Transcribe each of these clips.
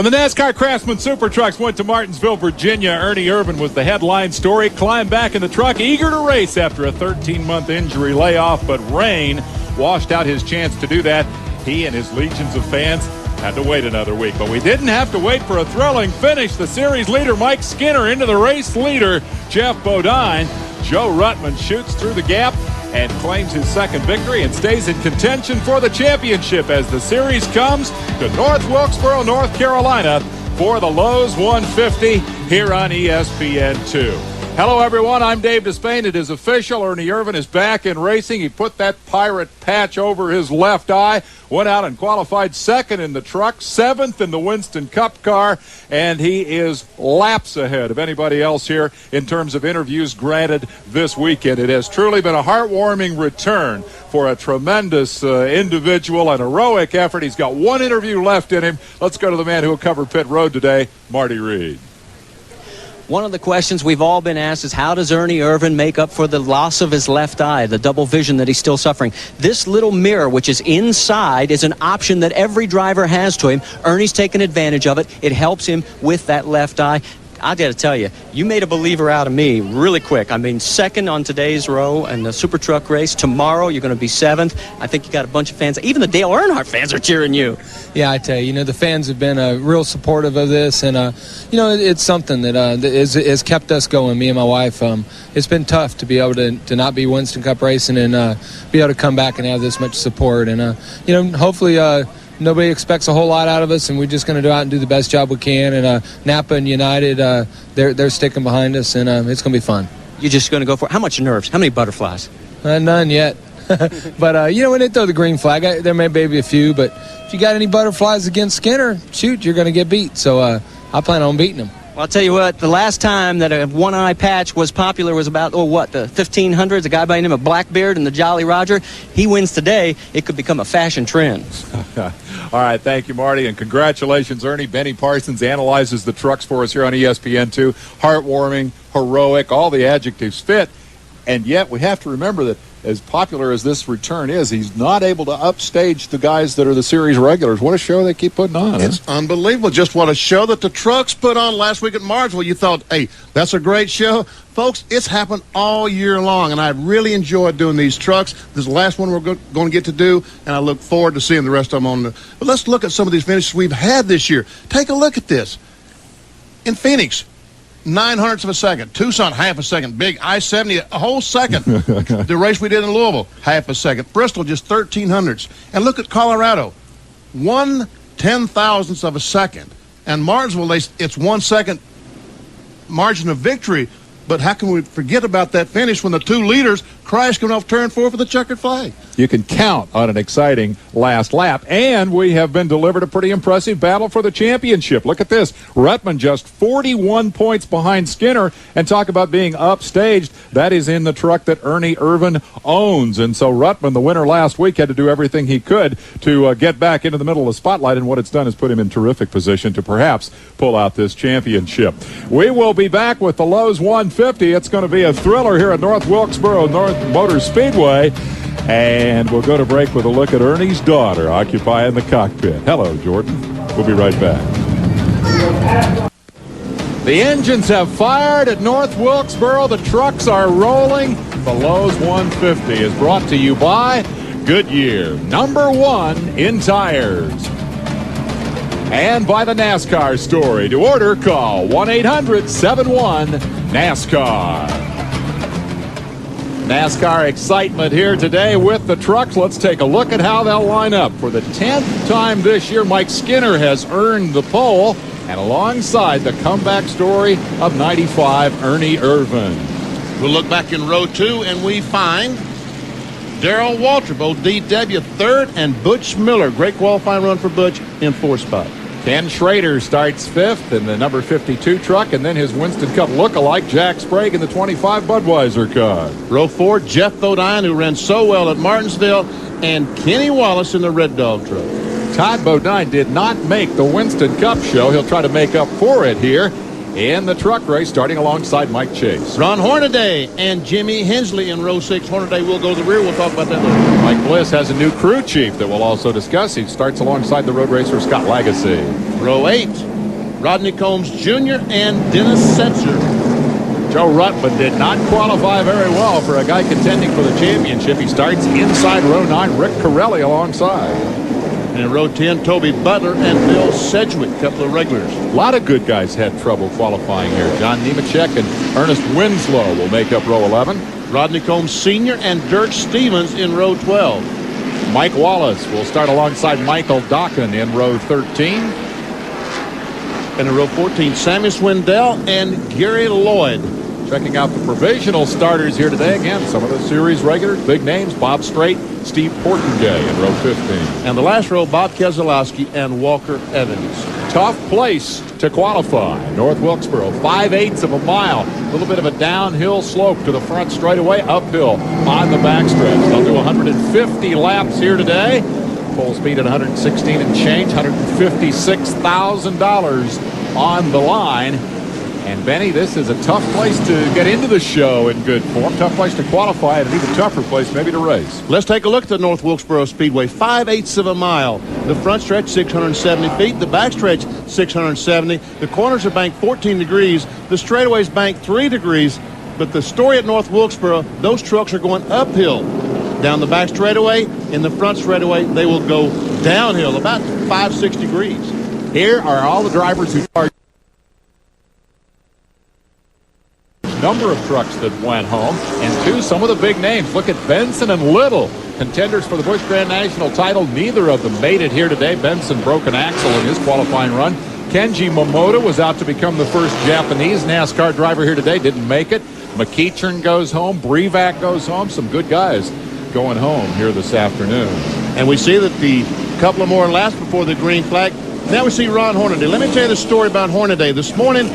The NASCAR Craftsman SuperTrucks went to Martinsville, Virginia. Ernie Irvan was the headline story. Climbed back in the truck, eager to race after a 13-month injury layoff, but rain washed out his chance to do that. He and his legions of fans had to wait another week, but we didn't have to wait for a thrilling finish. The series leader, Mike Skinner, into the race leader, Jeff Bodine. Joe Ruttman shoots through the gap and claims his second victory and stays in contention for the championship as the series comes to North Wilkesboro, North Carolina for the Lowe's 150 here on ESPN2. Hello, everyone. I'm Dave Despain. It is official. Ernie Irvan is back in racing. He put that pirate patch over his left eye, went out and qualified second in the truck, seventh in the Winston Cup car, and he is laps ahead of anybody else here in terms of interviews granted this weekend. It has truly been a heartwarming return for a tremendous individual and heroic effort. He's got one interview left in him. Let's go to the man who will cover pit road today, Marty Reed. One of the questions we've all been asked is, how does Ernie Irvan make up for the loss of his left eye, the double vision that he's still suffering? This little mirror, which is inside, is an option that every driver has to him. Ernie's taken advantage of it. It helps him with that left eye. I got to tell you, you made a believer out of me really quick. I mean, second on today's row in the Super Truck race. Tomorrow, you're going to be seventh. I think you got a bunch of fans. Even the Dale Earnhardt fans are cheering you. Yeah, I tell you, the fans have been real supportive of this, and it's something that has kept us going. Me and my wife. It's been tough to be able to not be Winston Cup racing and be able to come back and have this much support. And hopefully. Nobody expects a whole lot out of us, and we're just going to go out and do the best job we can. And Napa and United, they're sticking behind us, and it's going to be fun. You're just going to go for it. How much nerves? How many butterflies? None yet. But, when they throw the green flag, there may be a few. But if you got any butterflies against Skinner, shoot, you're going to get beat. So I plan on beating them. Well, I'll tell you what, the last time that a one-eye patch was popular was about, the 1500s, a guy by the name of Blackbeard and the Jolly Roger. He wins today. It could become a fashion trend. All right, thank you, Marty, and congratulations, Ernie. Benny Parsons analyzes the trucks for us here on ESPN2. Heartwarming, heroic, all the adjectives fit. And yet we have to remember that as popular as this return is, he's not able to upstage the guys that are the series regulars. What a show they keep putting on. It's unbelievable. Just what a show that the trucks put on last week at Martinsville. You thought, hey, that's a great show. Folks, it's happened all year long, and I really enjoyed doing these trucks. This is the last one we're going to get to do, and I look forward to seeing the rest of them on the... But let's look at some of these finishes we've had this year. Take a look at this. In Phoenix, 0.09 of a second. Tucson, half a second. Big I-70, a whole second. The race we did in Louisville, half a second. Bristol, just 0.13. And look at Colorado, 1/10,000th of a second. And Martinsville, it's 1 second margin of victory. But how can we forget about that finish when the two leaders crashed coming off turn 4 for the checkered flag? You can count on an exciting last lap, and we have been delivered a pretty impressive battle for the championship. Look at this. Ruttman just 41 points behind Skinner, and talk about being upstaged. That is in the truck that Ernie Irvan owns. And so Ruttman, the winner last week, had to do everything he could to get back into the middle of the spotlight, and what it's done is put him in terrific position to perhaps pull out this championship. We will be back with the Lowe's 150. It's going to be a thriller here at North Wilkesboro North Motor Speedway. And we'll go to break with a look at Ernie's daughter occupying the cockpit. Hello, Jordan. We'll be right back. The engines have fired at North Wilkesboro. The trucks are rolling. The Lowe's 150 is brought to you by Goodyear, #1 in tires. And by the NASCAR Story. To order, call 1-800-71-NASCAR. NASCAR excitement here today with the trucks. Let's take a look at how they'll line up. For the 10th time this year, Mike Skinner has earned the pole, and alongside the comeback story of 95, Ernie Irvan. We'll look back in row 2, and we find Darrell Waltrip, ODW, 3rd, and Butch Miller. Great qualifying run for Butch in 4th spot. Ken Schrader starts 5th in the number 52 truck, and then his Winston Cup lookalike, Jack Sprague, in the 25 Budweiser car. Row 4, Jeff Bodine, who ran so well at Martinsville, and Kenny Wallace in the Red Dog truck. Todd Bodine did not make the Winston Cup show. He'll try to make up for it here in the truck race, starting alongside Mike Chase. Ron Hornaday and Jimmy Hensley in row 6. Hornaday will go to the rear. We'll talk about that later. Mike Bliss has a new crew chief that we'll also discuss. He starts alongside the road racer Scott Lagasse. Row 8, Rodney Combs Jr. and Dennis Setzer. Joe Ruttman did not qualify very well for a guy contending for the championship. He starts inside row 9, Rick Corelli alongside. And in row 10, Toby Butler and Bill Sedgwick, a couple of regulars. A lot of good guys had trouble qualifying here. John Nemechek and Ernest Winslow will make up row 11. Rodney Combs Sr. and Dirk Stevens in row 12. Mike Wallace will start alongside Michael Dokken in row 13. And in row 14, Sammy Swindell and Gary Lloyd. Checking out the provisional starters here today. Again, some of the series regulars, big names, Bob Strait, Steve Portengay in row 15. And the last row, Bob Keselowski and Walker Evans. Tough place to qualify. North Wilkesboro, 5/8 of a mile. A little bit of a downhill slope to the front straightaway, uphill on the backstretch. They'll do 150 laps here today. Full speed at 116 and change, $156,000 on the line. And Benny, this is a tough place to get into the show in good form. Tough place to qualify, and an even tougher place maybe to race. Let's take a look at the North Wilkesboro Speedway. 5/8 of a mile. The front stretch, 670 feet. The back stretch, 670. The corners are banked 14 degrees. The straightaways banked 3 degrees. But the story at North Wilkesboro, those trucks are going uphill. Down the back straightaway, in the front straightaway, they will go downhill about 5-6 degrees. Here are all the drivers who are number of trucks that went home, and two, some of the big names. Look at Benson and Little, contenders for the Busch Grand National title. Neither of them made it here today. Benson broke an axle in his qualifying run. Kenji Momota was out to become the first Japanese NASCAR driver here today. Didn't make it. McEachern goes home. Brevac goes home. Some good guys going home here this afternoon. And we see that the couple of more laps before the green flag. Now we see Ron Hornaday. Let me tell you the story about Hornaday. This morning,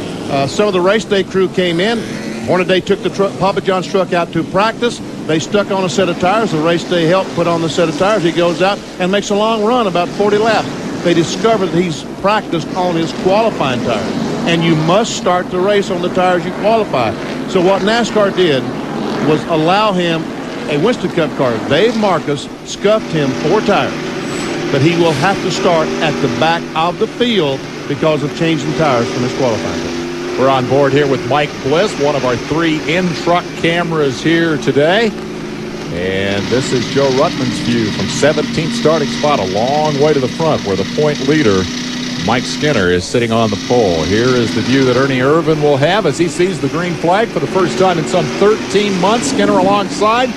some of the race day crew came in. Hornaday took the Papa John's truck out to practice. They stuck on a set of tires. The race day helped put on the set of tires. He goes out and makes a long run, about 40 laps. They discovered that he's practiced on his qualifying tires. And you must start the race on the tires you qualify. So what NASCAR did was allow him a Winston Cup car. Dave Marcus scuffed him 4 tires. But he will have to start at the back of the field because of changing tires from his qualifying tires. We're on board here with Mike Bliss, one of our 3 in-truck cameras here today. And this is Joe Ruttman's view from 17th starting spot, a long way to the front where the point leader, Mike Skinner, is sitting on the pole. Here is the view that Ernie Irvan will have as he sees the green flag for the first time in some 13 months. Skinner alongside,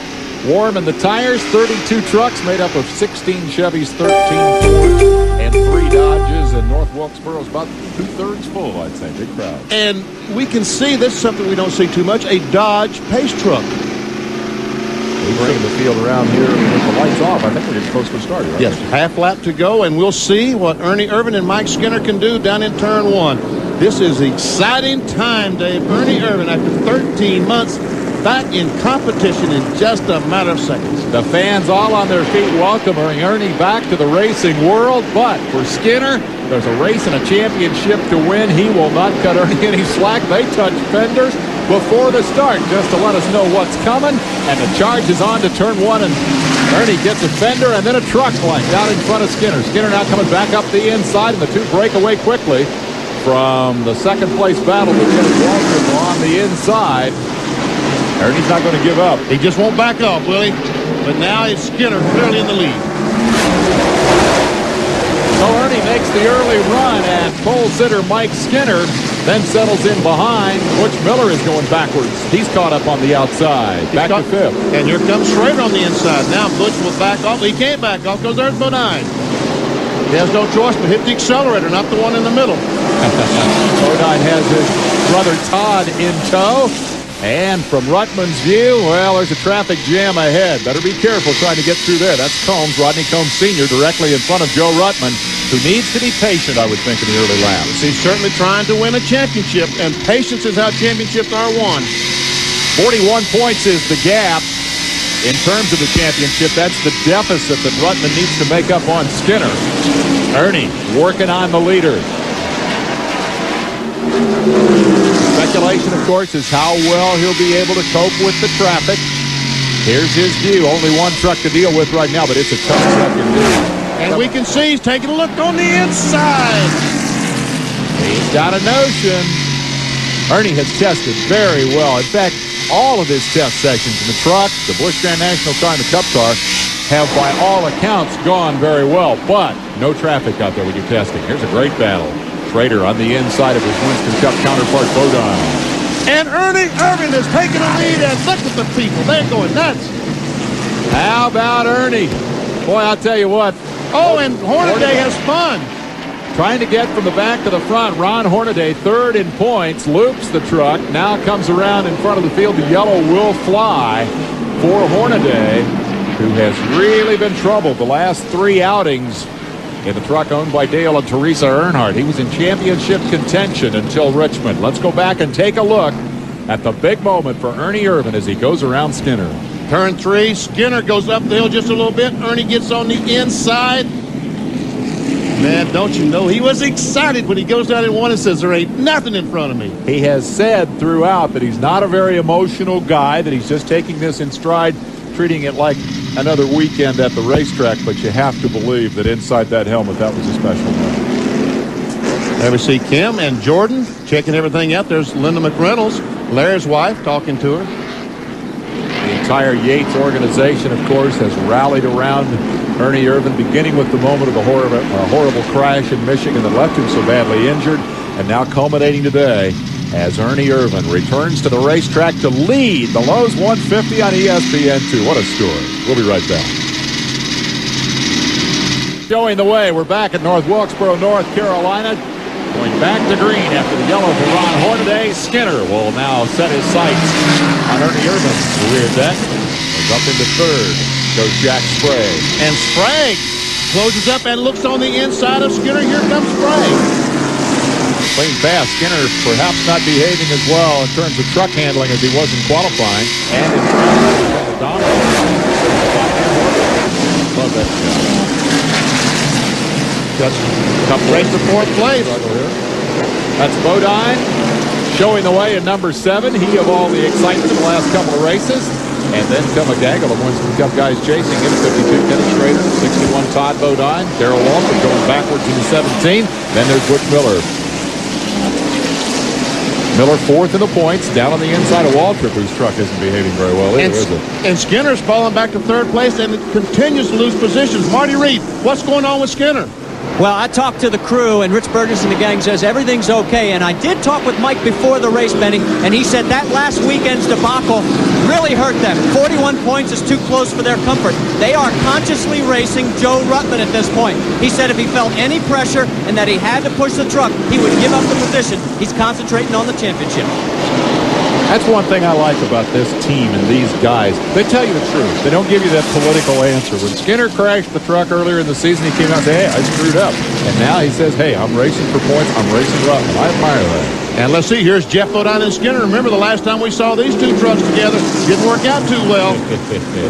warm in the tires, 32 trucks made up of 16 Chevys, 13 Fords, and 3 Dodges. And North Wilkesboro is about 2/3 full, I'd say. Big crowd. And we can see, this is something we don't see too much, a Dodge Pace truck. We bring the field around here with the lights off. I think we're getting close to a start, right? Yes, half lap to go, and we'll see what Ernie Irvan and Mike Skinner can do down in turn 1. This is exciting time, Dave. Ernie Irvan, after 13 months, back in competition in just a matter of seconds. The fans all on their feet welcoming Ernie back to the racing world. But for Skinner, there's a race and a championship to win. He will not cut Ernie any slack. They touch fenders before the start just to let us know what's coming. And the charge is on to turn 1, and Ernie gets a fender and then a truck line down in front of Skinner. Skinner now coming back up the inside, and the two break away quickly from the second place battle with Kenny Walker on the inside. Ernie's not going to give up. He just won't back off, will he? But now it's Skinner clearly in the lead. So Ernie makes the early run, and pole sitter Mike Skinner then settles in behind. Butch Miller is going backwards. He's caught up on the outside. Back to 5th. And here comes Schrader on the inside. Now Butch will back off. He can't back off because there's Bodine. He has no choice but hit the accelerator, not the one in the middle. Bodine has his brother Todd in tow. And from Ruttman's view, well, there's a traffic jam ahead. Better be careful trying to get through there. That's Combs, Rodney Combs Sr., directly in front of Joe Ruttman, who needs to be patient, I would think, in the early laps. He's certainly trying to win a championship, and patience is how championships are won. 41 points is the gap. In terms of the championship, that's the deficit that Ruttman needs to make up on Skinner. Ernie working on the leader. Speculation, of course, is how well he'll be able to cope with the traffic. Here's his view. Only 1 truck to deal with right now, but it's a tough second. And we can see he's taking a look on the inside. got a notion. Ernie has tested very well. In fact, all of his test sessions in the truck, the Busch Grand National car, and the Cup car have, by all accounts, gone very well. But no traffic out there when you're testing. Here's a great battle. Schrader on the inside of his Winston Cup counterpart, Bodine. And Ernie Irvin is taking a lead, and look at the people. They're going nuts. How about Ernie? Boy, I'll tell you what. Oh, and Hornaday has fun. Trying to get from the back to the front. Ron Hornaday, third in points, loops the truck, now comes around in front of the field. The yellow will fly for Hornaday, who has really been troubled the last 3 outings in the truck owned by Dale and Teresa Earnhardt. He was in championship contention until Richmond. Let's go back and take a look at the big moment for Ernie Irvin as he goes around Skinner. Turn 3, Skinner goes up the hill just a little bit. Ernie gets on the inside. Man, don't you know, he was excited when he goes down in 1 and says, there ain't nothing in front of me. He has said throughout that he's not a very emotional guy, that he's just taking this in stride, treating it like another weekend at the racetrack, but you have to believe that inside that helmet, that was a special moment. There we see Kim and Jordan checking everything out. There's Linda McReynolds, Larry's wife, talking to her. The entire Yates organization, of course, has rallied around Ernie Irvin, beginning with the moment of the horrible crash in Michigan that left him so badly injured, and now culminating today as Ernie Irvin returns to the racetrack to lead the Lowe's 150 on ESPN2. What a story. We'll be right back. Showing the way, we're back at North Wilkesboro, North Carolina. Going back to green after the yellow for Ron Hornaday. Skinner will now set his sights on Ernie Irvin. The rear deck is up into third. Goes Jack Sprague. And Sprague closes up and looks on the inside of Skinner. Here comes Sprague. Playing fast. Skinner perhaps not behaving as well in terms of truck handling as he was in qualifying. And in terms of love that shot. Cup race to 4th place. That's Bodine showing the way in number 7. He of all the excitement in the last couple of races. And then Tim McGaggle, the Winston Cup guys chasing him. 52, Kenny Schrader. 61, Todd Bodine. Darrell Waltrip going backwards into 17. Then there's Butch Miller. Miller 4th in the points, down on the inside of Waltrip, whose truck isn't behaving very well either, is it? And Skinner's falling back to 3rd place and continues to lose positions. Marty Reed, what's going on with Skinner? Well, I talked to the crew, and Rich Burgess and the gang says everything's okay. And I did talk with Mike before the race, Benny, and he said that last weekend's debacle really hurt them. 41 points is too close for their comfort. They are consciously racing Joe Rutland at this point. He said if he felt any pressure and that he had to push the truck, he would give up the position. He's concentrating on the championship. That's one thing I like about this team and these guys. They tell you the truth. They don't give you that political answer. When Skinner crashed the truck earlier in the season, he came out and said, hey, I screwed up. And now he says, hey, I'm racing for points. I'm racing Rutland. I admire that. And let's see, here's Jeff Bodine and Skinner. Remember the last time we saw these 2 trucks together, didn't work out too well. But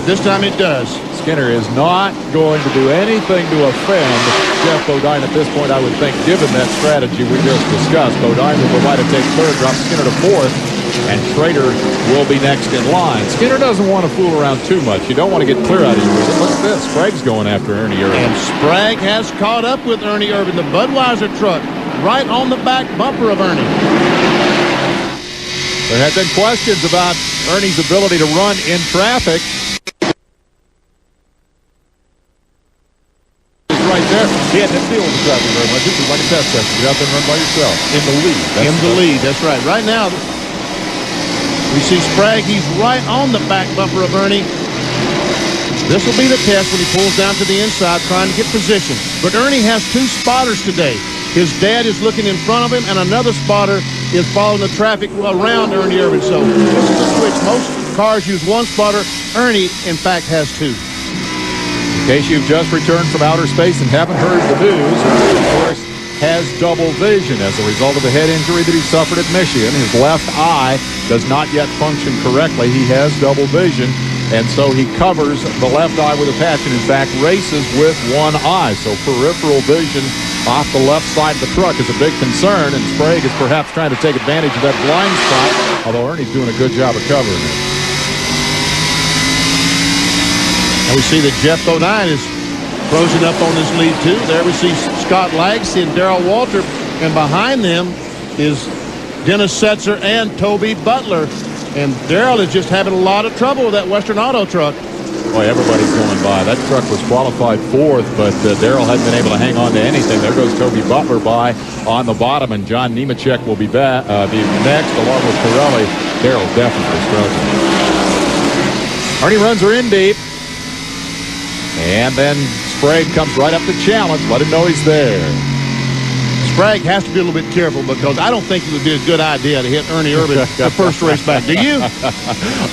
this time it does. Skinner is not going to do anything to offend Jeff Bodine at this point, I would think, given that strategy we just discussed. Bodine will provide to take 3rd, drop Skinner to 4th. And Schrader will be next in line. Skinner doesn't want to fool around too much. You don't want to get clear out of you with it. Look at this. Sprague's going after Ernie Irvin. And Sprague has caught up with Ernie Irvin. The Budweiser truck right on the back bumper of Ernie. There have been questions about Ernie's ability to run in traffic. Right there. He had to deal with the traffic very much. This is like a test session. Get out there and run by yourself. In the lead. In the lead. That's right. Right now, we see Sprague. He's right on the back bumper of Ernie. This will be the test when he pulls down to the inside trying to get position. But Ernie has 2 spotters today. His dad is looking in front of him, and another spotter is following the traffic around Ernie Irvin. So this is the switch. Most cars use 1 spotter. Ernie, in fact, has 2. In case you've just returned from outer space and haven't heard the news, Ernie, of course, has double vision as a result of the head injury that he suffered at Michigan. His left eye does not yet function correctly. He has double vision, and so he covers the left eye with a patch and, in fact, races with 1 eye. So peripheral vision off the left side of the truck is a big concern, and Sprague is perhaps trying to take advantage of that blind spot, although Ernie's doing a good job of covering it. And we see that Jeff Bodine is frozen up on his lead, too. There we see Scott Lagsy and Darrell Waltrip. And behind them is Dennis Setzer and Toby Butler. And Darrell is just having a lot of trouble with that Western Auto truck. Boy, everybody's going by. That truck was qualified fourth, but Darrell hadn't been able to hang on to anything. There goes Toby Butler by on the bottom, and John Nemechek will be back, be next, along with Pirelli. Darrell's definitely struggling. Ernie runs her in deep, and then Sprague comes right up to challenge. Let him know he's there. Sprague has to be a little bit careful because I don't think it would be a good idea to hit Ernie Irvin the first race back. Do you?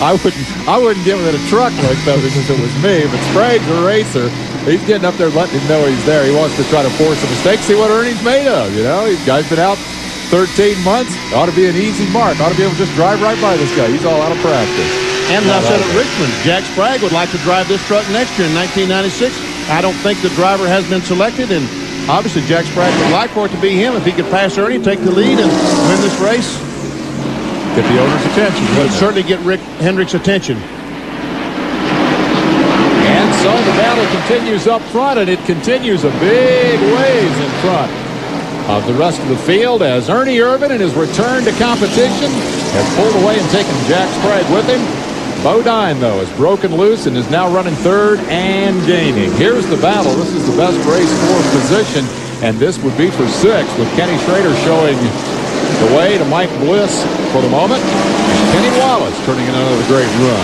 I wouldn't give him a truck like that if it was me, but Sprague's a racer. He's getting up there letting him know he's there. He wants to try to force a mistake, see what Ernie's made of. You know, this guy's been out 13 months. Ought to be an easy mark. Ought to be able to just drive right by this guy. He's all out of practice. And as I said at Richmond, Jack Sprague would like to drive this truck next year in 1996. I don't think the driver has been selected, and obviously Jack Sprague would like for it to be him if he could pass Ernie, take the lead, and win this race. Get the owner's attention. Would certainly get Rick Hendrick's attention. And so the battle continues up front, and it continues a big ways in front of the rest of the field as Ernie Irvin in his return to competition has pulled away and taken Jack Sprague with him. Bodine, though, has broken loose and is now running third and gaining. Here's the battle. This is the best race for position, and this would be for sixth, with Kenny Schrader showing the way to Mike Bliss for the moment. And Kenny Wallace turning in another great run.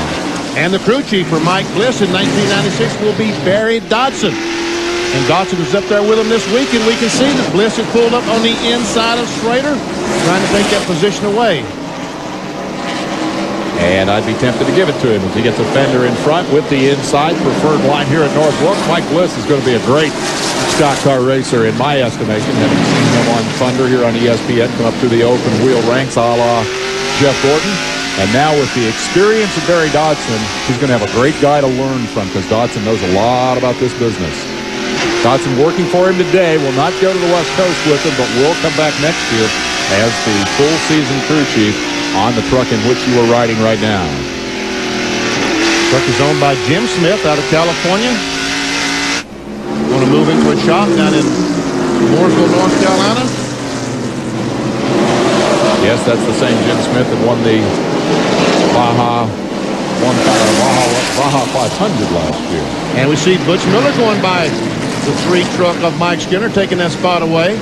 And the crew chief for Mike Bliss in 1996 will be Barry Dodson. And Dodson is up there with him this week, and we can see that Bliss has pulled up on the inside of Schrader, trying to take that position away. And I'd be tempted to give it to him if he gets a fender in front with the inside preferred line here at North Wilkes. Mike Bliss is going to be a great stock car racer in my estimation, having seen him on Thunder here on ESPN come up through the open wheel ranks a la Jeff Gordon. And now with the experience of Barry Dodson, he's going to have a great guy to learn from because Dodson knows a lot about this business. Dodson working for him today, will not go to the West Coast with him, but will come back next year as the full season crew chief on the truck in which you are riding right now. Truck is owned by Jim Smith out of California. Want to move into a shop down in Mooresville, North Carolina. Yes, that's the same Jim Smith that won the Baja 500 last year. And we see Butch Miller going by the 3 truck of Mike Skinner, taking that spot away.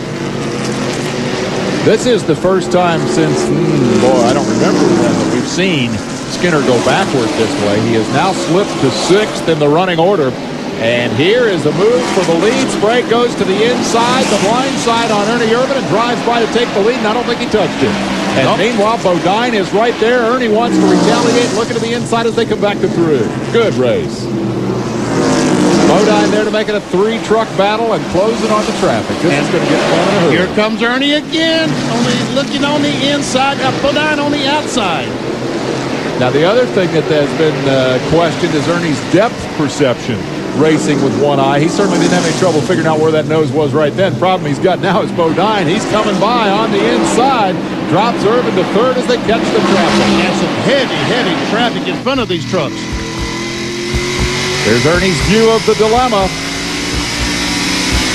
This is the first time since, I don't remember when, that we've seen Skinner go backward this way. He has now slipped to 6th in the running order. And here is the move for the lead. Sprague goes to the inside, the blind side on Ernie Irvin, and drives by to take the lead, and I don't think he touched it. And meanwhile, Bodine is right there. Ernie wants to retaliate, looking to the inside as they come back to 3. Good race. Bodine there to make it a 3-truck battle and closing on the traffic. This is going to get fun in a hurry. Here comes Ernie again, only looking on the inside, Bodine on the outside. Now, the other thing that has been questioned is Ernie's depth perception, racing with one eye. He certainly didn't have any trouble figuring out where that nose was right then. Problem he's got now is Bodine. He's coming by on the inside, drops Irvin to 3rd as they catch the traffic. And some heavy traffic in front of these trucks. Here's Ernie's view of the dilemma.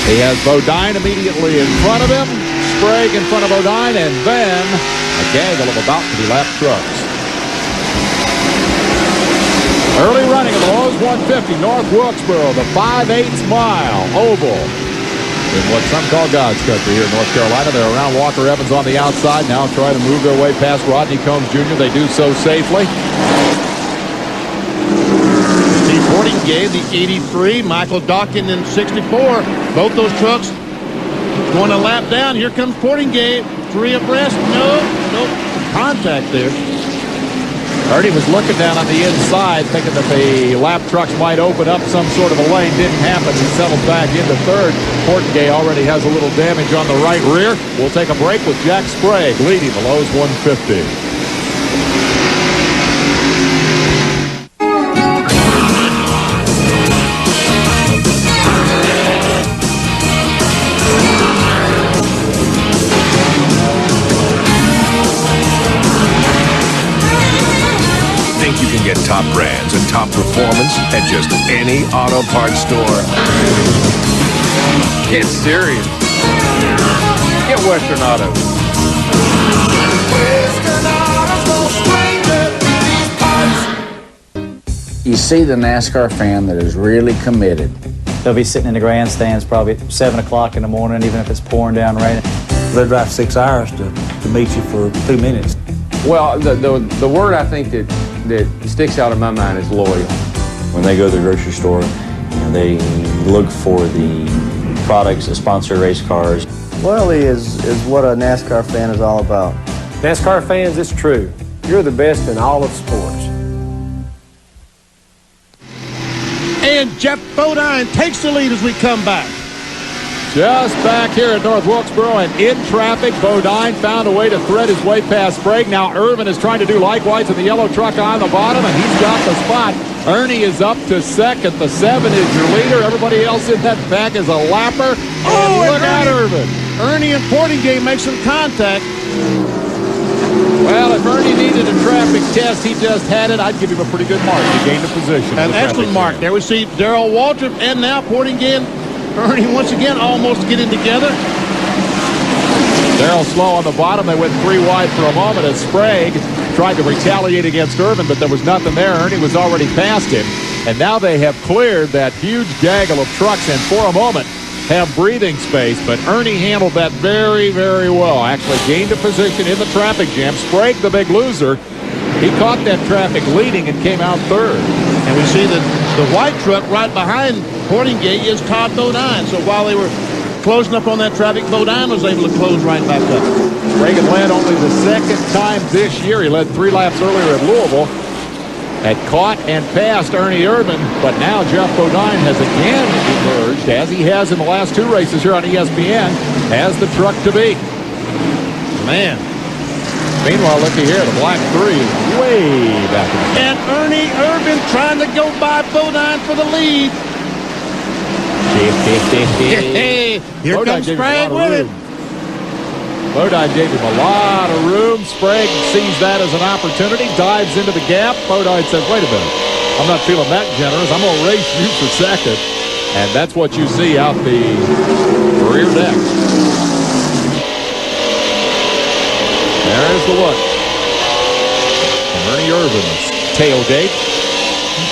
He has Bodine immediately in front of him, Sprague in front of Bodine, and then a gaggle of about to be lapped trucks. Early running of the Lowe's 150, North Wilkesboro, the 5/8 mile oval in what some call God's country here in North Carolina. They're around Walker Evans on the outside, now trying to move their way past Rodney Combs Jr. They do so safely. Steve Portingay, the 83, Michael Dawkins in 64. Both those trucks going a lap down. Here comes Portingay, 3 abreast. No contact there. Ernie was looking down on the inside, thinking that the lap trucks might open up some sort of a lane. Didn't happen. He settled back into 3rd. Portingay already has a little damage on the right rear. We'll take a break with Jack Sprague leading the Lowe's 150. Get top brands and top performance at just any auto parts store. Get serious. Get Western Auto. see the NASCAR fan that is really committed. They'll be sitting in the grandstands probably at 7 o'clock in the morning, even if it's pouring down raining. They'll drive 6 hours to meet you for 2 minutes. Well, the word I think that sticks out in my mind is loyal. When they go to the grocery store, they look for the products that sponsor race cars. Loyalty is what a NASCAR fan is all about. NASCAR fans, it's true. You're the best in all of sports. And Jeff Bodine takes the lead as we come back. Just back here at North Wilkesboro and in traffic, Bodine found a way to thread his way past Sprague. Now Irvin is trying to do likewise in the yellow truck on the bottom, and he's got the spot. Ernie is up to second. The 7 is your leader. Everybody else in that pack is a lapper. Oh, and look at Irvin. Ernie and Portingame make some contact. Well, if Ernie needed a traffic test, he just had it. I'd give him a pretty good mark. He gained a position. An excellent mark. There we see Darrell Waltrip and now Portingame. Ernie once again almost getting together. Darrell slow on the bottom. They went 3 wide for a moment as Sprague tried to retaliate against Irvin, but there was nothing there. Ernie was already past him. And now they have cleared that huge gaggle of trucks and for a moment have breathing space. But Ernie handled that very, very well. Actually gained a position in the traffic jam. Sprague, the big loser, he caught that traffic leading and came out third. And we see that the white truck right behind Portingate is Todd Bodine. So while they were closing up on that traffic, Bodine was able to close right back up. Reagan led only the second time this year. He led 3 laps earlier at Louisville. Had caught and passed Ernie Irvin, but now Jeff Bodine has again emerged, as he has in the last 2 races here on ESPN, as the truck to beat. Man. Meanwhile, looky here, the black 3 is way back in the And Ernie Irvin trying to go by Bodine for the lead. Hey, here Bodine comes Sprague with it. Bodine gave him a lot of room. Sprague sees that as an opportunity, dives into the gap. Bodine says, wait a minute, I'm not feeling that generous. I'm going to race you for second. And that's what you see out the rear deck. There's the look. And Ernie Irvin's tailgate.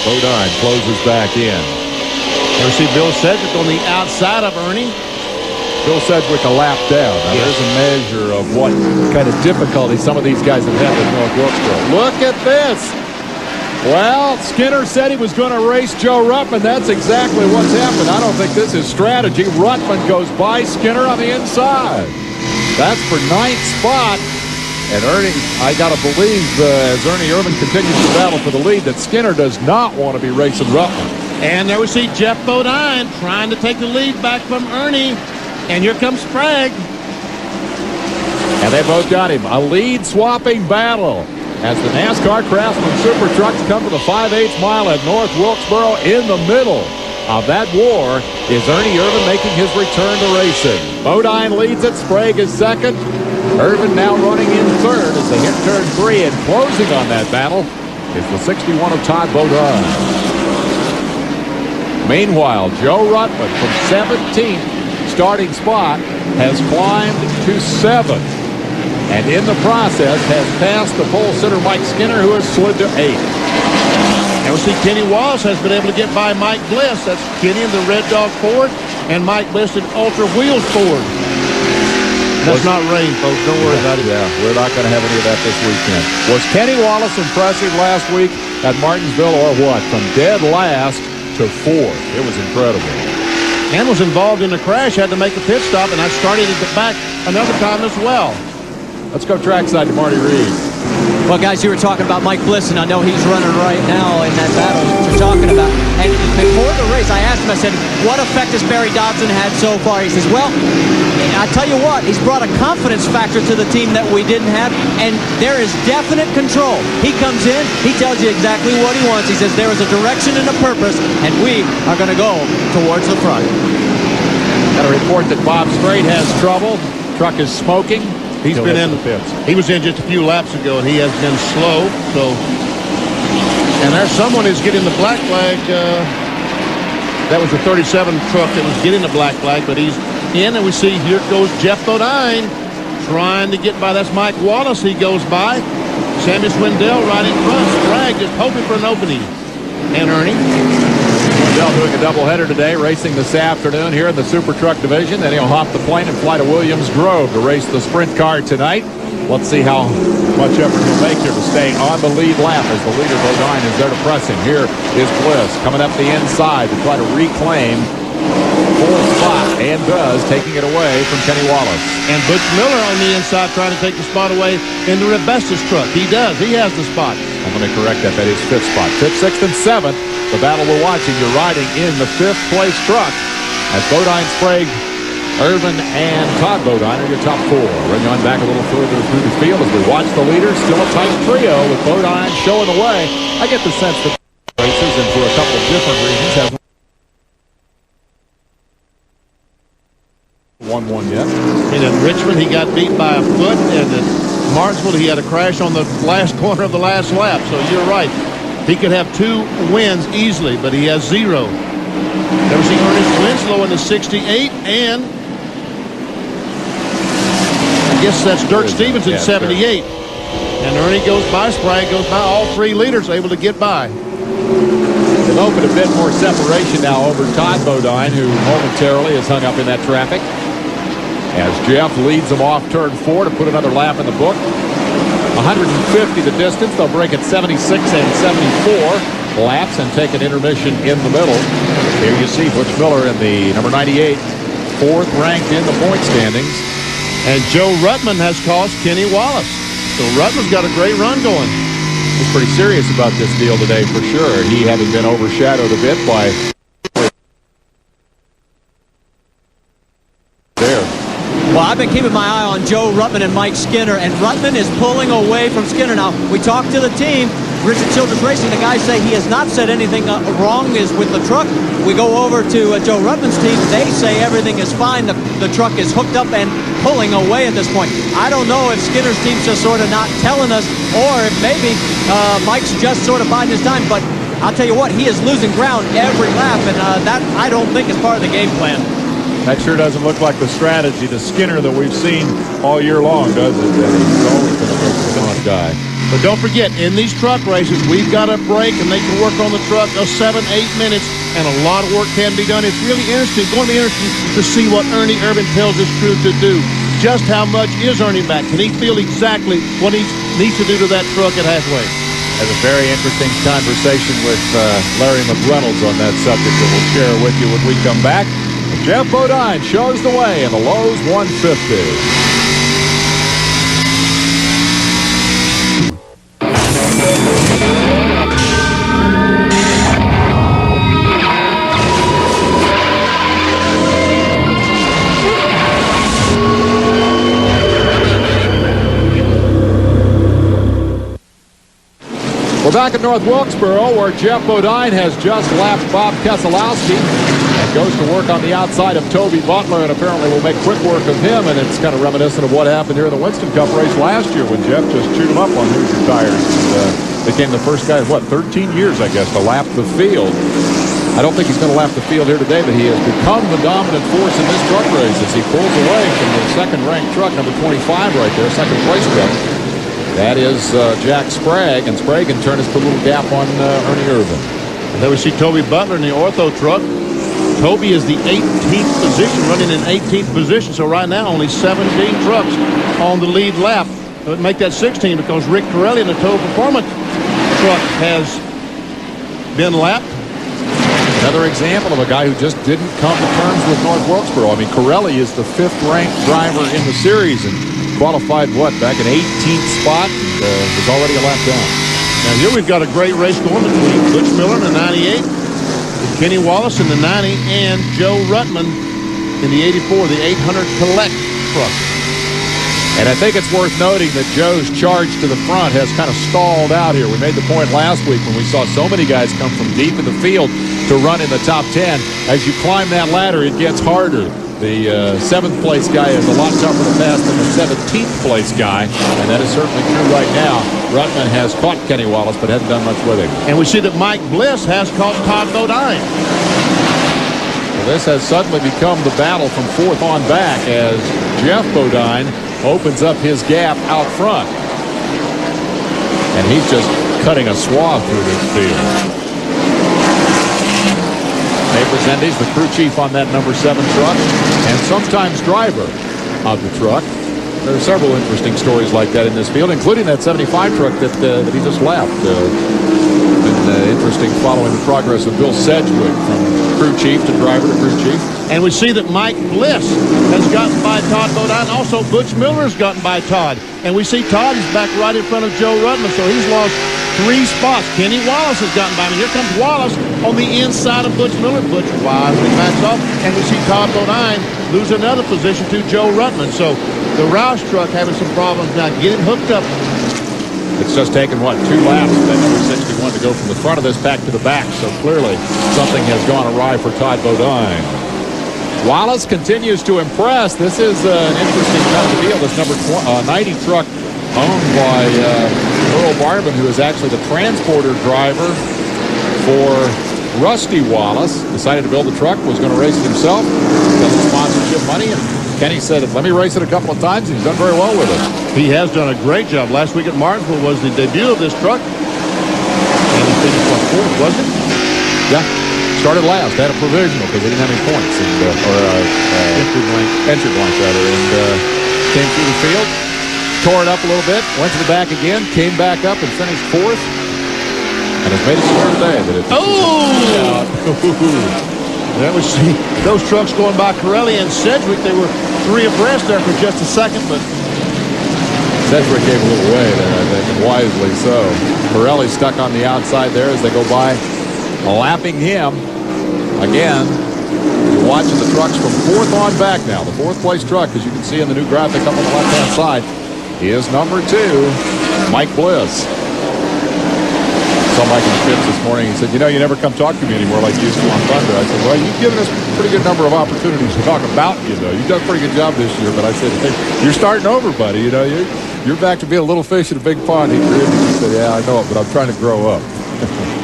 Bodine closes back in. We see Bill Sedgwick on the outside of Ernie. Bill Sedgwick a lap down. Now there's a measure of what kind of difficulty some of these guys have had with North Wilkesboro. Look at this. Well, Skinner said he was going to race Joe Ruttman. That's exactly what's happened. I don't think this is strategy. Ruttman goes by Skinner on the inside. That's for 9th spot. And Ernie, I got to believe, as Ernie Irvin continues to battle for the lead, that Skinner does not want to be racing Ruttman. And there we see Jeff Bodine trying to take the lead back from Ernie. And here comes Sprague. And they both got him. A lead-swapping battle as the NASCAR Craftsman SuperTrucks come to the 5/8 mile at North Wilkesboro. In the middle of that war is Ernie Irvin making his return to racing. Bodine leads it. Sprague is second. Irvin now running in third as they hit turn 3. And closing on that battle is the 61 of Todd Bodine. Meanwhile, Joe Ruttman from 17th starting spot has climbed to 7th. And in the process has passed the pole sitter Mike Skinner, who has slid to 8th. And we see Kenny Wallace has been able to get by Mike Bliss. That's Kenny in the Red Dog Ford and Mike Bliss in Ultra Wheels Ford. That's not rain, folks. Don't worry about it. Yeah, we're not going to have any of that this weekend. Was Kenny Wallace impressive last week at Martinsville or what? From dead last to 4th. It was incredible. And was involved in the crash, had to make a pit stop, and I started at the back another time as well. Let's go trackside to Marty Reed. Well, guys, you were talking about Mike Bliss, and I know he's running right now in that battle that you're talking about. And before the race, I asked him, I said, what effect has Barry Dobson had so far? He says, well, I tell you what, he's brought a confidence factor to the team that we didn't have, and there is definite control. He comes in, he tells you exactly what he wants. He says there is a direction and a purpose, and we are going to go towards the front. Got a report that Bob Strait has trouble. Truck is smoking. He's been in the pits. He was in just a few laps ago, and he has been slow. So, and there's someone who's getting the black flag. That was the 37 truck that was getting the black flag, but he's in, and we see here goes Jeff Bodine trying to get by. That's Mike Wallace he goes by. Sammy Swindell right in front. Sprague just hoping for an opening. and Ernie. Wendell doing a doubleheader today, racing this afternoon here in the SuperTruck division. Then he'll hop the plane and fly to Williams Grove to race the sprint car tonight. Let's see how much effort he'll make here to stay on the lead lap as the leader Bodine is there to press him. Here is Bliss coming up the inside to try to reclaim fourth spot, and does, taking it away from Kenny Wallace. And Butch Miller on the inside trying to take the spot away in the Rebesta's truck. He does. He has the spot. I'm going to correct that. That is fifth spot. Fifth, sixth, and seventh. The battle we're watching. You're riding in the fifth place truck as Bodine, Sprague, Irvin, and Todd Bodine are your top four. Running on back a little further through the field as we watch the leaders. Still a tight trio with Bodine showing the way. I get the sense that races, and for a couple of different reasons, have 1-1 yet. And in Richmond, he got beat by a foot, and at Martinsville, he had a crash on the last corner of the last lap. So you're right. He could have 2 wins easily, but he has 0. There was Ernest Winslow in the 68, and I guess that's Dirk Stevens in 78. And Ernie goes by, Sprague goes by, all 3 leaders able to get by. They've opened a bit more separation now over Todd Bodine, who momentarily is hung up in that traffic. As Jeff leads them off turn 4 to put another lap in the book. 150 the distance. They'll break at 76 and 74 laps and take an intermission in the middle. Here you see Butch Miller in the number 98, 4th ranked in the point standings. And Joe Ruttman has cost Kenny Wallace. So Ruttman's got a great run going. He's pretty serious about this deal today for sure. He having been overshadowed a bit by there. Well, I've been keeping my eye on Joe Ruttman and Mike Skinner, and Ruttman is pulling away from Skinner. Now, we talked to the team, Richard Childress Racing. The guys say he has not said anything wrong is with the truck. We go over to Joe Ruttman's team. They say everything is fine. The truck is hooked up and pulling away at this point. I don't know if Skinner's team's just sort of not telling us, or if maybe Mike's just sort of biding his time. But I'll tell you what, he is losing ground every lap, and that I don't think is part of the game plan. That sure doesn't look like the strategy, the Skinner that we've seen all year long, does it? He's always been a very smart guy. But don't forget, in these truck races, we've got a break, and they can work on the truck 7-8 minutes, and a lot of work can be done. It's really interesting. It's going to be interesting to see what Ernie Irvin tells his crew to do. Just how much is Ernie back? Can he feel exactly what he needs to do to that truck at halfway? Has a very interesting conversation with Larry McReynolds on that subject that we'll share with you when we come back. Jeff Bodine shows the way in the Lowe's 150. We're back at North Wilkesboro, where Jeff Bodine has just lapped Bob Keselowski and goes to work on the outside of Toby Butler, and apparently will make quick work of him. And it's kind of reminiscent of what happened here in the Winston Cup race last year when Jeff just chewed him up on Hoosier tires. And, became the first guy in, 13 years, I guess, to lap the field. I don't think he's going to lap the field here today, but he has become the dominant force in this truck race as he pulls away from the second-ranked truck, number 25 right there, second-place truck. That is Jack Sprague, and Sprague in turn has put a little gap on Ernie Irvin. And there we see Toby Butler in the ortho truck. Toby is the 18th position, running in 18th position. So right now only 17 trucks on the lead lap. It would make that 16 because Rick Corelli in the Total Performance truck has been lapped. Another example of a guy who just didn't come to terms with North Wilkesboro. I mean, Corelli is the 5th-ranked driver in the series and qualified, back in 18th spot, and was already a lap down. Now here we've got a great race going between Butch Miller in the 98, Kenny Wallace in the 90, and Joe Ruttman in the 84, the 800 Collect truck. And I think it's worth noting that Joe's charge to the front has kind of stalled out here. We made the point last week when we saw so many guys come from deep in the field to run in the top 10. As you climb that ladder, it gets harder. The 7th place guy is a lot tougher to pass than the 17th place guy, and that is certainly true right now. Ruttman has caught Kenny Wallace, but hasn't done much with him. And we see that Mike Bliss has caught Todd Bodine. Well, this has suddenly become the battle from 4th on back as Jeff Bodine opens up his gap out front. And he's just cutting a swath through this field. Dave Resendiz, the crew chief on that number 7 truck, and sometimes driver of the truck. There are several interesting stories like that in this field, including that 75 truck that he just left. Been interesting following the progress of Bill Sedgwick from crew chief to driver to crew chief. And we see that Mike Bliss has gotten by Todd Bodine. Also, Butch Miller's gotten by Todd. And we see Todd is back right in front of Joe Rudman, so he's lost 3 spots. Kenny Wallace has gotten by him. Here comes Wallace on the inside of Butch Miller. Butch wisely backs off. And we see Todd Bodine lose another position to Joe Rudman. So the Roush truck having some problems now. Get it hooked up. It's just taken, 2 laps for that number 61 to go from the front of this pack to the back. So clearly something has gone awry for Todd Bodine. Wallace continues to impress. This is an interesting kind of deal. This number 90 truck owned by Earl Barban, who is actually the transporter driver for Rusty Wallace. Decided to build the truck, was going to race it himself, got some sponsorship money, and Kenny said, let me race it a couple of times, and he's done very well with it. He has done a great job. Last week at Martinsville was the debut of this truck. And he finished, 4th, wasn't it? Yeah. Started last, had a provisional because they didn't have any points, entry blank rather, and came through the field, tore it up a little bit, went to the back again, came back up and finished 4th, and has made it clear today that it's There we see those trucks going by Corelli and Sedgwick. They were 3 abreast there for just a second, but Sedgwick gave a little way there, I think, and wisely so. Corelli stuck on the outside there as they go by, lapping him. Again, you're watching the trucks from 4th on back now. The 4th place truck, as you can see in the new graphic up on the left-hand side, is number 2, Mike Bliss. I saw Mike in the pits this morning. He said, you never come talk to me anymore like you used to on Thunder. I said, well, you've given us a pretty good number of opportunities to talk about you, though. You've done a pretty good job this year. But I said, hey, you're starting over, buddy. You're back to being a little fish in a big pond. He grinned. He said, yeah, I know it, but I'm trying to grow up.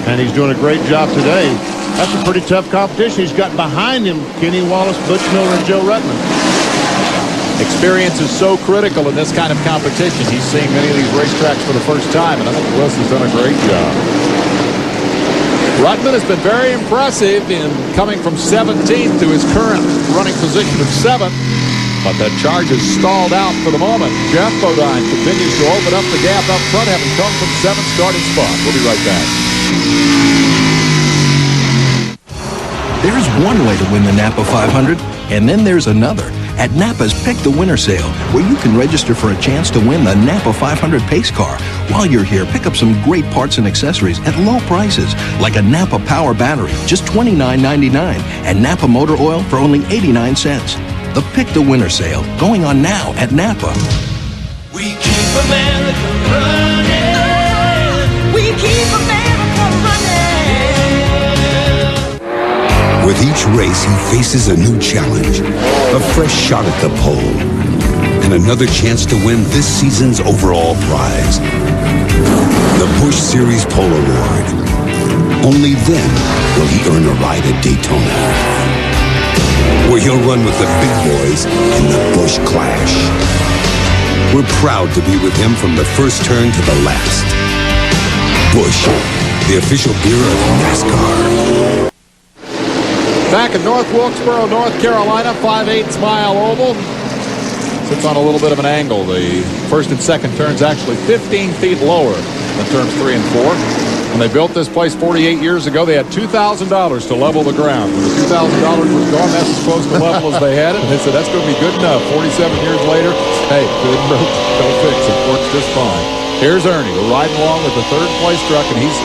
And he's doing a great job today. That's a pretty tough competition. He's got behind him Kenny Wallace, Butch Miller, and Joe Rudman. Experience is so critical in this kind of competition. He's seeing many of these racetracks for the first time, and I think Bliss has done a great job. Rudman has been very impressive in coming from 17th to his current running position of 7th, but that charge is stalled out for the moment. Jeff Bodine continues to open up the gap up front, having come from 7th starting spot. We'll be right back. There's one way to win the Napa 500, and then there's another. At Napa's Pick the Winner sale, where you can register for a chance to win the Napa 500 pace car. While you're here, pick up some great parts and accessories at low prices, like a Napa power battery, just $29.99, and Napa motor oil for only 89 cents. The Pick the Winner sale, going on now at Napa. We keep America running. We keep America running. With each race, he faces a new challenge, a fresh shot at the pole, and another chance to win this season's overall prize, the Busch Series Pole Award. Only then will he earn a ride at Daytona, where he'll run with the big boys in the Busch Clash. We're proud to be with him from the first turn to the last. Busch, the official beer of NASCAR. Back in North Wilkesboro, North Carolina, 5/8 mile oval. Sits on a little bit of an angle. The first and second turns actually 15 feet lower than turns 3 and 4. When they built this place 48 years ago, they had $2,000 to level the ground. When the $2,000 was gone, that's as close to level as they had it. And they said, that's going to be good enough. 47 years later, hey, good enough. Don't fix it. Works just fine. Here's Ernie. We're riding along with the 3rd place truck, and he's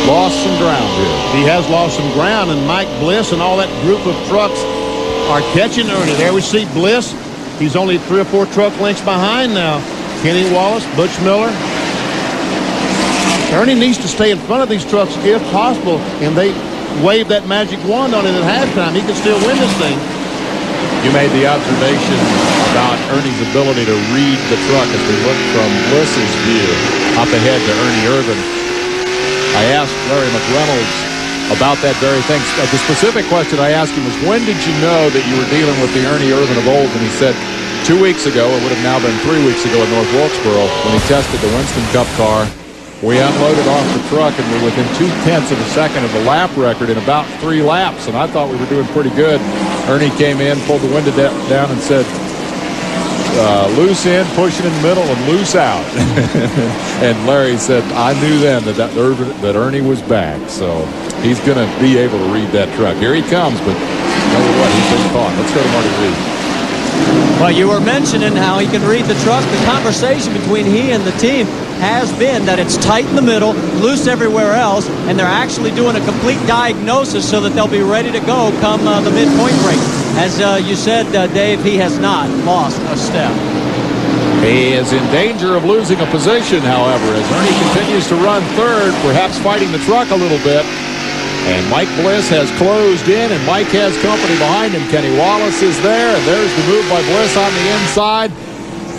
lost some ground here. He has lost some ground, and Mike Bliss and all that group of trucks are catching Ernie. There we see Bliss. He's only 3 or 4 truck lengths behind now. Kenny Wallace, Butch Miller. Ernie needs to stay in front of these trucks if possible, and they wave that magic wand on it at halftime. He can still win this thing. You made the observation about Ernie's ability to read the truck as we look from Bliss's view up ahead to Ernie Irvin. I asked Larry McReynolds about that very thing. The specific question I asked him was, when did you know that you were dealing with the Ernie Irvin of old? And he said 2 weeks ago, it would have now been 3 weeks ago in North Wilkesboro, when he tested the Winston Cup car We unloaded off the truck and we're within 0.2 of a second of the lap record in about 3 laps, and I thought we were doing pretty good. Ernie came in, pulled the window down, and said, loose in, pushing in the middle, and loose out. And Larry said, I knew then that Ernie was back, so he's going to be able to read that truck. Here he comes, but know what, he's been caught. Let's go to Marty Reed. Well, you were mentioning how he can read the truck. The conversation between he and the team has been that it's tight in the middle, loose everywhere else, and they're actually doing a complete diagnosis so that they'll be ready to go come the midpoint break. As you said, Dave, he has not lost a step. He is in danger of losing a position, however, as Ernie continues to run third, perhaps fighting the truck a little bit. And Mike Bliss has closed in, and Mike has company behind him. Kenny Wallace is there, and there's the move by Bliss on the inside.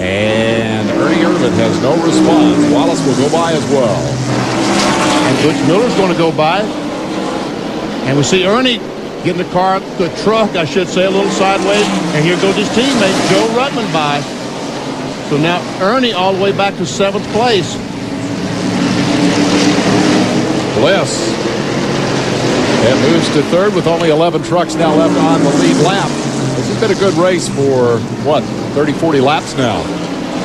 And Ernie Irvin has no response. Wallace will go by as well. And Butch Miller's going to go by. And we see Ernie getting the truck, I should say, a little sideways. And here goes his teammate, Joe Rutman, by. So now Ernie all the way back to 7th place. Bliss. It moves to third with only 11 trucks now left on the lead lap. This has been a good race for, 30, 40 laps now.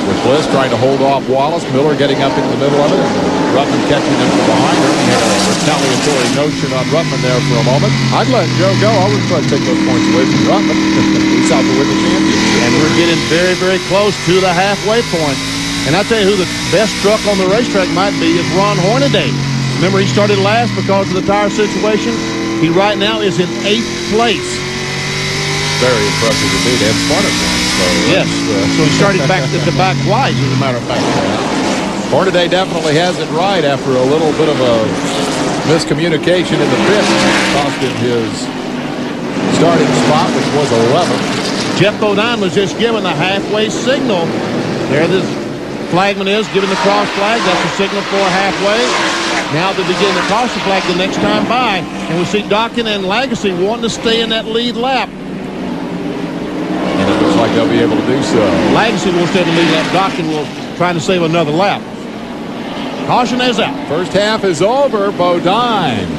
With Bliss trying to hold off Wallace, Miller getting up into the middle of it, and Rutman catching him from behind. Ernie had a retaliatory notion on Rutman there for a moment. I'd let Joe go. I wouldn't try to take those points away from Rutman. He's out to win the championship. And we're getting very, very close to the halfway point. And I tell you who the best truck on the racetrack might be is Ron Hornaday. Remember, he started last because of the tire situation. He right now is in 8th place. Very impressive indeed, and spun it once. So, yes, so he started back at the back twice, as a matter of fact. Hornaday definitely has it right after a little bit of a miscommunication in the pit. Cost him his starting spot, which was 11th. Jeff Bodine was just given a halfway signal. There the flagman is, giving the cross flag. That's the signal for halfway. Now they begin the caution flag the next time by. And we see Dockin and Lagacy wanting to stay in that lead lap. And it looks like they'll be able to do so. Lagacy will stay in the lead lap. Dockin will try to save another lap. Caution is out. First half is over. Bodine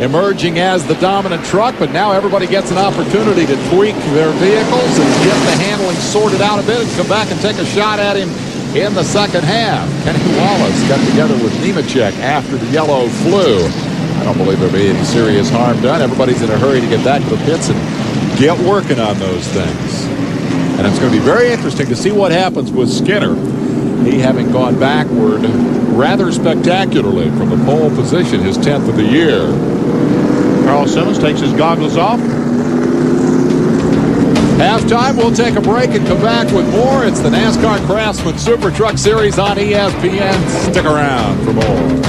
emerging as the dominant truck, but now everybody gets an opportunity to tweak their vehicles and get the handling sorted out a bit and come back and take a shot at him in the second half. Kenny Wallace got together with Nemechek after the yellow flu. I don't believe there'll be any serious harm done. Everybody's in a hurry to get back to the pits and get working on those things. And it's going to be very interesting to see what happens with Skinner. He having gone backward rather spectacularly from the pole position, his 10th of the year. Carl Simmons takes his goggles off. Halftime, we'll take a break and come back with more. It's the NASCAR Craftsman Super Truck Series on ESPN. Stick around for more.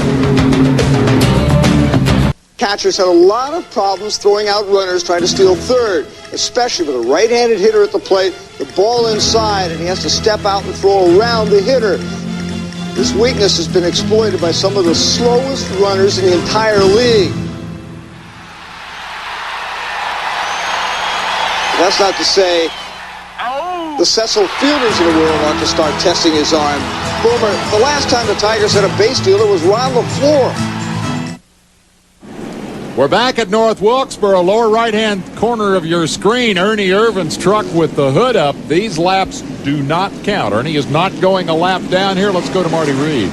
Catchers had a lot of problems throwing out runners trying to steal third, especially with a right-handed hitter at the plate, the ball inside, and he has to step out and throw around the hitter. This weakness has been exploited by some of the slowest runners in the entire league. That's not to say the Cecil Fielders of the world ought to start testing his arm. Boomer, the last time the Tigers had a base stealer was Ron LaFleur. We're back at North Wilkesboro, lower right-hand corner of your screen. Ernie Irvin's truck with the hood up. These laps do not count. Ernie is not going a lap down here. Let's go to Marty Reed.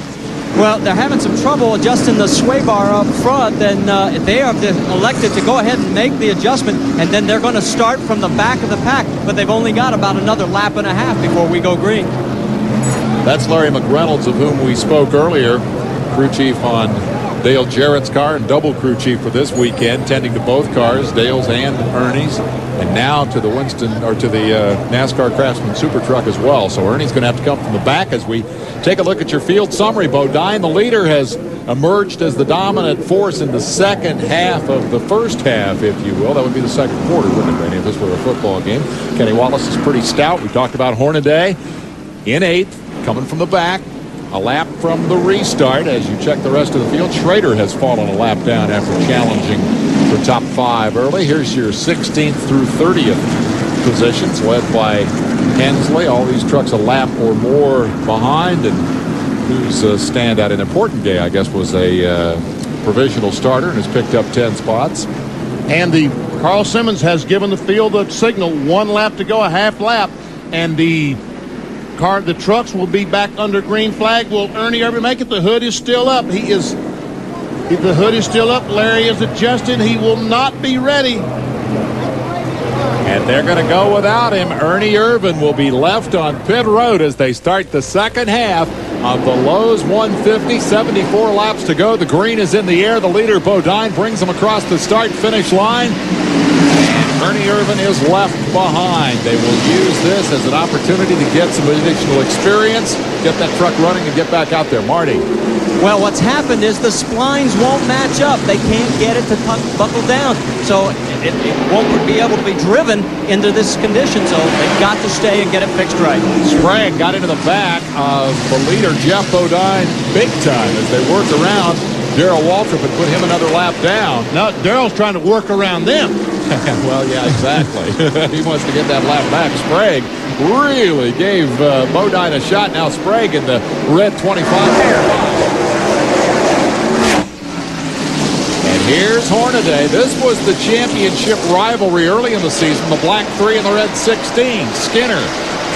Well, they're having some trouble adjusting the sway bar up front, and they have elected to go ahead and make the adjustment, and then they're going to start from the back of the pack, but they've only got about another lap and a half before we go green. That's Larry McReynolds, of whom we spoke earlier, crew chief on Dale Jarrett's car and double crew chief for this weekend, tending to both cars, Dale's and Ernie's, and now to the NASCAR Craftsman Super Truck as well. So Ernie's going to have to come from the back as we take a look at your field summary. Bodine, the leader, has emerged as the dominant force in the second half of the first half, if you will. That would be the second quarter, wouldn't it, Randy, if this were a football game? Kenny Wallace is pretty stout. We talked about Hornaday in 8th, coming from the back. A lap from the restart as you check the rest of the field. Schrader has fallen a lap down after challenging for top 5 early. Here's your 16th through 30th positions led by Hensley. All these trucks a lap or more behind, and whose standout in important day, I guess, was a provisional starter and has picked up 10 spots. And Carl Simmons has given the field the signal, 1 lap to go, a half lap, and the trucks will be back under green flag. Will Ernie Irvin make it? The hood is still up. The hood is still up. Larry is adjusted. He will not be ready. And they're going to go without him. Ernie Irvin will be left on pit road as they start the second half of the Lowe's 150. 74 laps to go. The green is in the air. The leader, Bodine, brings them across the start-finish line. And Ernie Irvin is left behind. They will use this as an opportunity to get some additional experience, get that truck running, and get back out there. Marty. Well, what's happened is the splines won't match up. They can't get it to buckle down. So it won't be able to be driven into this condition. So they've got to stay and get it fixed right. Sprague got into the back of the leader, Jeff Bodine, big time as they work around Darrell Waltrip and put him another lap down. No, Darrell's trying to work around them. Well, yeah, exactly. He wants to get that lap back. Sprague really gave Bodine a shot. Now Sprague in the red 25. Here's Hornaday. This was the championship rivalry early in the season. The black 3 and the red 16. Skinner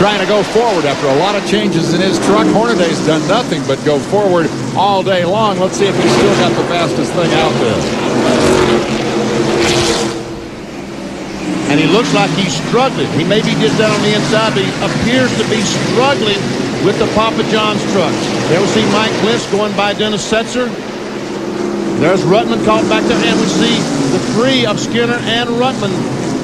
trying to go forward after a lot of changes in his truck. Hornaday's done nothing but go forward all day long. Let's see if he's still got the fastest thing out there. And he looks like he's struggling. He may be just down on the inside, but he appears to be struggling with the Papa John's truck. There we see Mike Bliss going by Dennis Setzer. There's Ruttman caught back there, and we see the 3 of Skinner and Ruttman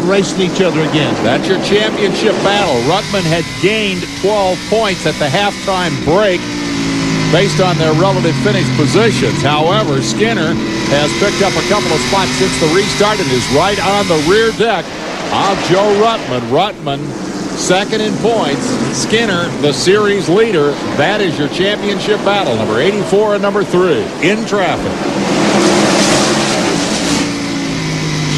racing each other again. That's your championship battle. Ruttman had gained 12 points at the halftime break based on their relative finish positions. However, Skinner has picked up a couple of spots since the restart and is right on the rear deck of Joe Ruttman. Ruttman second in points. Skinner, the series leader. That is your championship battle. Number 84 and number 3 in traffic.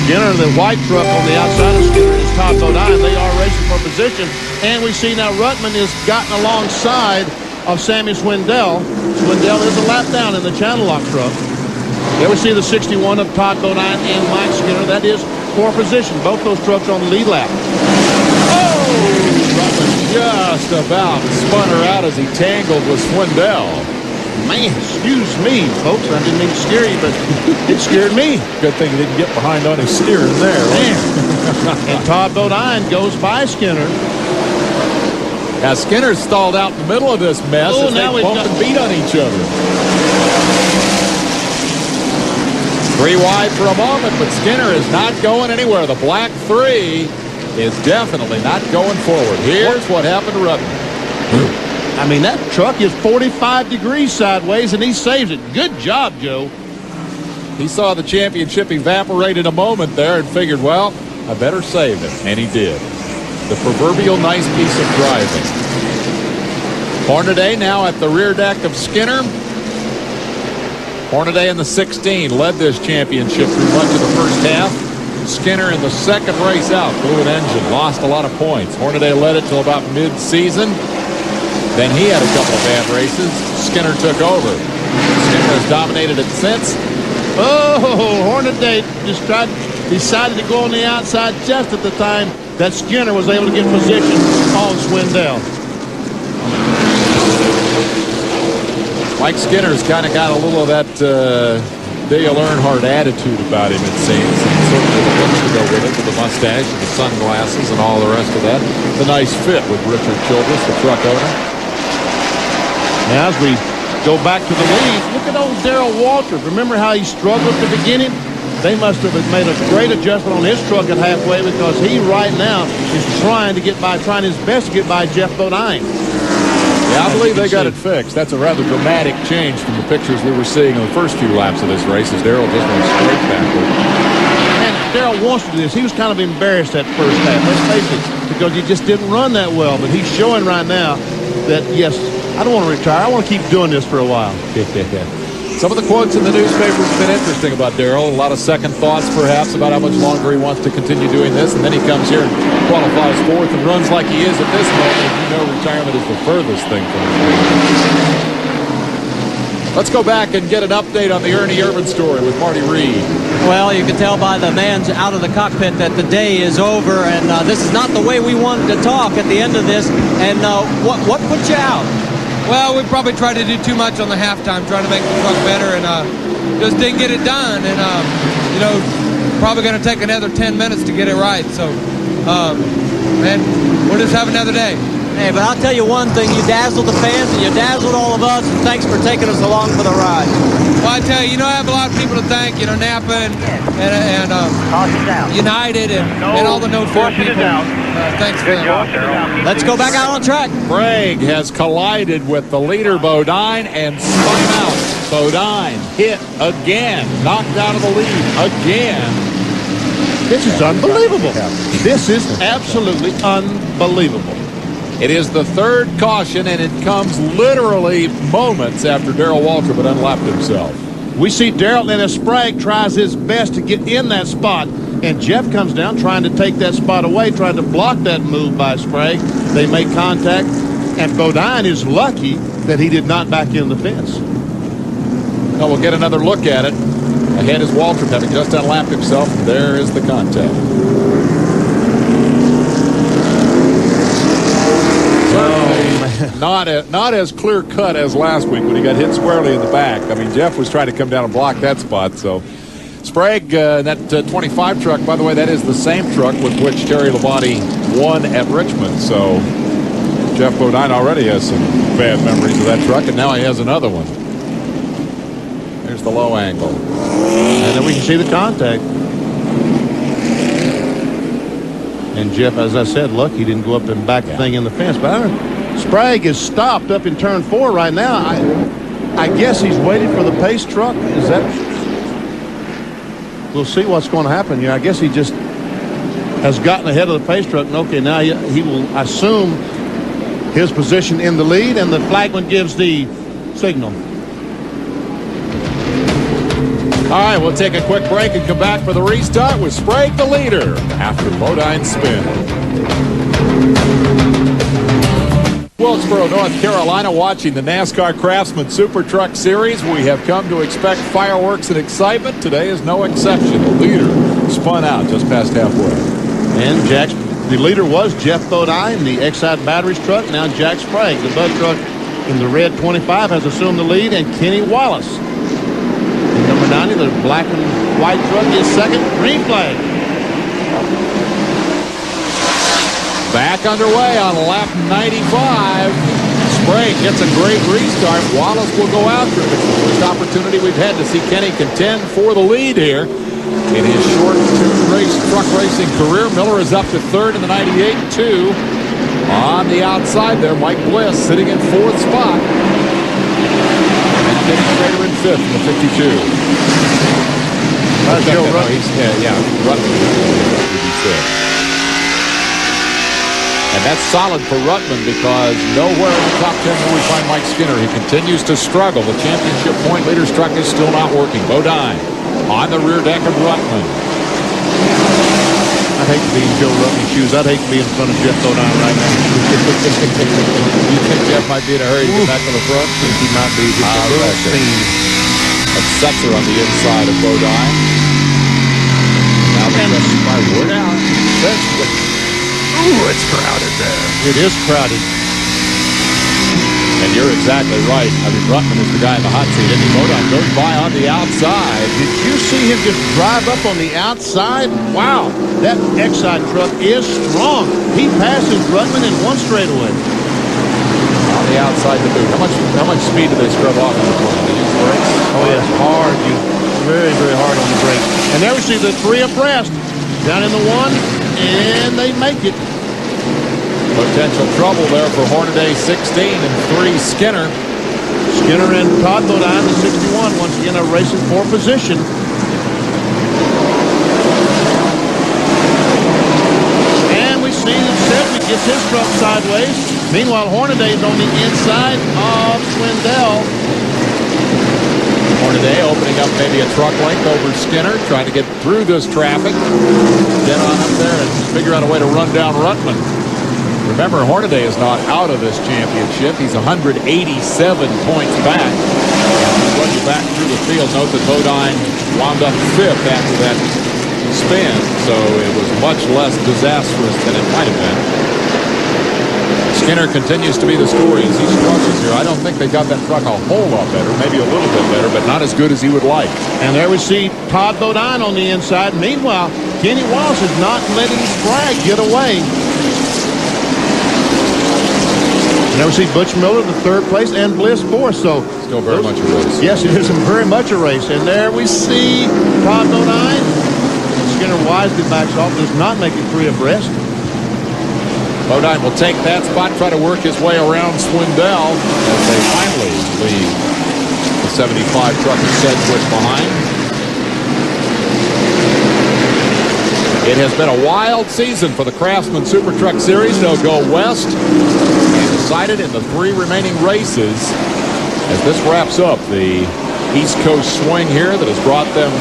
Skinner, the white truck on the outside of Skinner is Todd Bodine. They are racing for position. And we see now Ruttman has gotten alongside of Sammy Swindell. Swindell is a lap down in the channel lock truck. There we see the 61 of Todd Bodine and Mike Skinner. That is for position. Both those trucks on the lead lap. Ruttman just about spun her out as he tangled with Swindell. Man, excuse me, folks. I didn't mean to scare you, but it scared me. Good thing he didn't get behind on his steering there. Man. And Todd Bodine goes by Skinner. Now Skinner stalled out in the middle of this mess as they bump and beat on each other. 3 wide for a moment, but Skinner is not going anywhere. The black 3 is definitely not going forward. Here's what happened to Ruttman. I mean, that truck is 45 degrees sideways, and he saves it. Good job, Joe. He saw the championship evaporate in a moment there and figured, well, I better save it. And he did. The proverbial nice piece of driving. Hornaday now at the rear deck of Skinner. Hornaday in the 16 led this championship through much of the first half. Skinner in the second race out, blew an engine, lost a lot of points. Hornaday led it till about mid-season. Then he had a couple of bad races. Skinner took over. Skinner has dominated it since. Oh, Hornaday decided to go on the outside just at the time that Skinner was able to get position on Swindell. Mike Skinner's kind of got a little of that Dale Earnhardt attitude about him, it seems. And certainly the looks to go with it, with the mustache and the sunglasses and all the rest of that. It's a nice fit with Richard Childress, the truck owner. Now as we go back to the lead, look at old Darrell Waltrip. Remember how he struggled at the beginning? They must have made a great adjustment on his truck at halfway, because he right now is trying his best to get by Jeff Bodine. Yeah, I believe they got it fixed. That's a rather dramatic change from the pictures we were seeing in the first few laps of this race as Darrell just went straight backward. And Darrell wants to do this. He was kind of embarrassed that first half, let's face it, because he just didn't run that well. But he's showing right now that, yes, I don't want to retire. I want to keep doing this for a while. Some of the quotes in the newspaper have been interesting about Darrell. A lot of second thoughts, perhaps, about how much longer he wants to continue doing this. And then he comes here and qualifies fourth and runs like he is at this moment. And you know retirement is the furthest thing from him. Let's go back and get an update on the Ernie Irvan story with Marty Reed. Well, you can tell by the man's out of the cockpit that the day is over, and this is not the way we wanted to talk at the end of this. And what put you out? Well, we probably tried to do too much on the halftime, trying to make the truck better, and just didn't get it done. And, probably going to take another 10 minutes to get it right. So, man, we'll just have another day. Hey, but I'll tell you one thing. You dazzled the fans and you dazzled all of us, and thanks for taking us along for the ride. Well, I tell you, I have a lot of people to thank, Napa and United and all the no-fault people. Thanks for that. Let's go back out on track. Sprague has collided with the leader, Bodine, and spun out. Bodine hit again, knocked out of the lead again. This is unbelievable. This is absolutely unbelievable. It is the third caution, and it comes literally moments after Darrell Waltrip had unlapped himself. We see Darrell, and as Sprague tries his best to get in that spot, and Jeff comes down trying to take that spot away, trying to block that move by Sprague. They make contact, and Bodine is lucky that he did not back in the fence. Well, we'll get another look at it. Ahead is Waltrip, having just unlapped himself. There is the contact. Not as clear cut as last week when he got hit squarely in the back. I mean, Jeff was trying to come down and block that spot. So Sprague, that 25 truck, by the way, that is the same truck with which Terry Labonte won at Richmond. So Jeff Bodine already has some bad memories of that truck, and now he has another one. There's the low angle. And then we can see the contact. And Jeff, as I said, lucky he didn't go up and back the thing in the fence. But Sprague is stopped up in turn 4 right now. I guess he's waiting for the pace truck. Is that? We'll see what's going to happen here. I guess he just has gotten ahead of the pace truck. And okay, now he will assume his position in the lead, and the flagman gives the signal. All right, we'll take a quick break and come back for the restart with Sprague the leader after Bodine's spin. Wilkesboro, North Carolina, watching the NASCAR Craftsman SuperTruck Series. We have come to expect fireworks and excitement. Today is no exception. The leader spun out just past halfway. And the leader was Jeff Bodine, the Exide Batteries truck. Now Jack Sprague, the Bud truck in the red 25, has assumed the lead, and Kenny Wallace, number 90, the black and white truck, is second. Green flag. Back underway on lap 95. Sprague gets a great restart. Wallace will go after it. It's the first opportunity we've had to see Kenny contend for the lead here in his short truck racing career. Miller is up to third in the 98-2. On the outside there, Mike Bliss sitting in fourth spot. Denny Schrader in fifth in the 52. Joe Rutten. Rutten. And that's solid for Ruttman, because nowhere in the top 10 will we find Mike Skinner. He continues to struggle. The championship point leader's truck is still not working. Bodine on the rear deck of Ruttman. I'd hate to be in Joe Rutten's shoes. I'd hate to be in front of Jeff Bodine right now. You think Jeff might be in a hurry to get back to the front? I think he might be. Just a little steam. A Setzer on the inside of Bodine. Now the rest by Wood out. Ooh, it's crowded there. It is crowded. And you're exactly right. I mean, Ruttman is the guy in the hot seat. Andy Bodine goes by on the outside. Did you see him just drive up on the outside? Wow, that Exide truck is strong. He passes Ruttman in one straightaway. On the outside the boot. How much speed do they scrub off in the corner? They use brakes? Oh, yes, hard. Very, very hard on the brakes. And there we see the three abreast. Down in the one, and they make it. Potential trouble there for Hornaday 16 and 3 Skinner. Skinner and Todd Bodine, the 61, once again are racing for position. And we see that Sedgwick gets his truck sideways. Meanwhile, Hornaday is on the inside of Swindell. Hornaday opening up maybe a truck length over Skinner, trying to get through this traffic. Get on up there and figure out a way to run down Ruttman. Remember, Hornaday is not out of this championship. He's 187 points back. you back through the field, note that Bodine wound up 5th after that spin, so it was much less disastrous than it might have been. Skinner continues to be the story as he struggles here. I don't think they got that truck a whole lot better, maybe a little bit better, but not as good as he would like. And there we see Todd Bodine on the inside. Meanwhile, Kenny Wallace is not letting Sprague get away. And there we see Butch Miller, the 3rd place, and Bliss 4th. So still very much a race. Yes, it is very much a race. And there we see Todd Bodine. Skinner wisely backs off, does not make it 3 abreast. Bodine will take that spot, try to work his way around Swindell as they finally leave the 75 truck of Sedgwick behind. It has been a wild season for the Craftsman SuperTruck Series. They'll go west and decided in the 3 remaining races as this wraps up the East Coast swing here that has brought them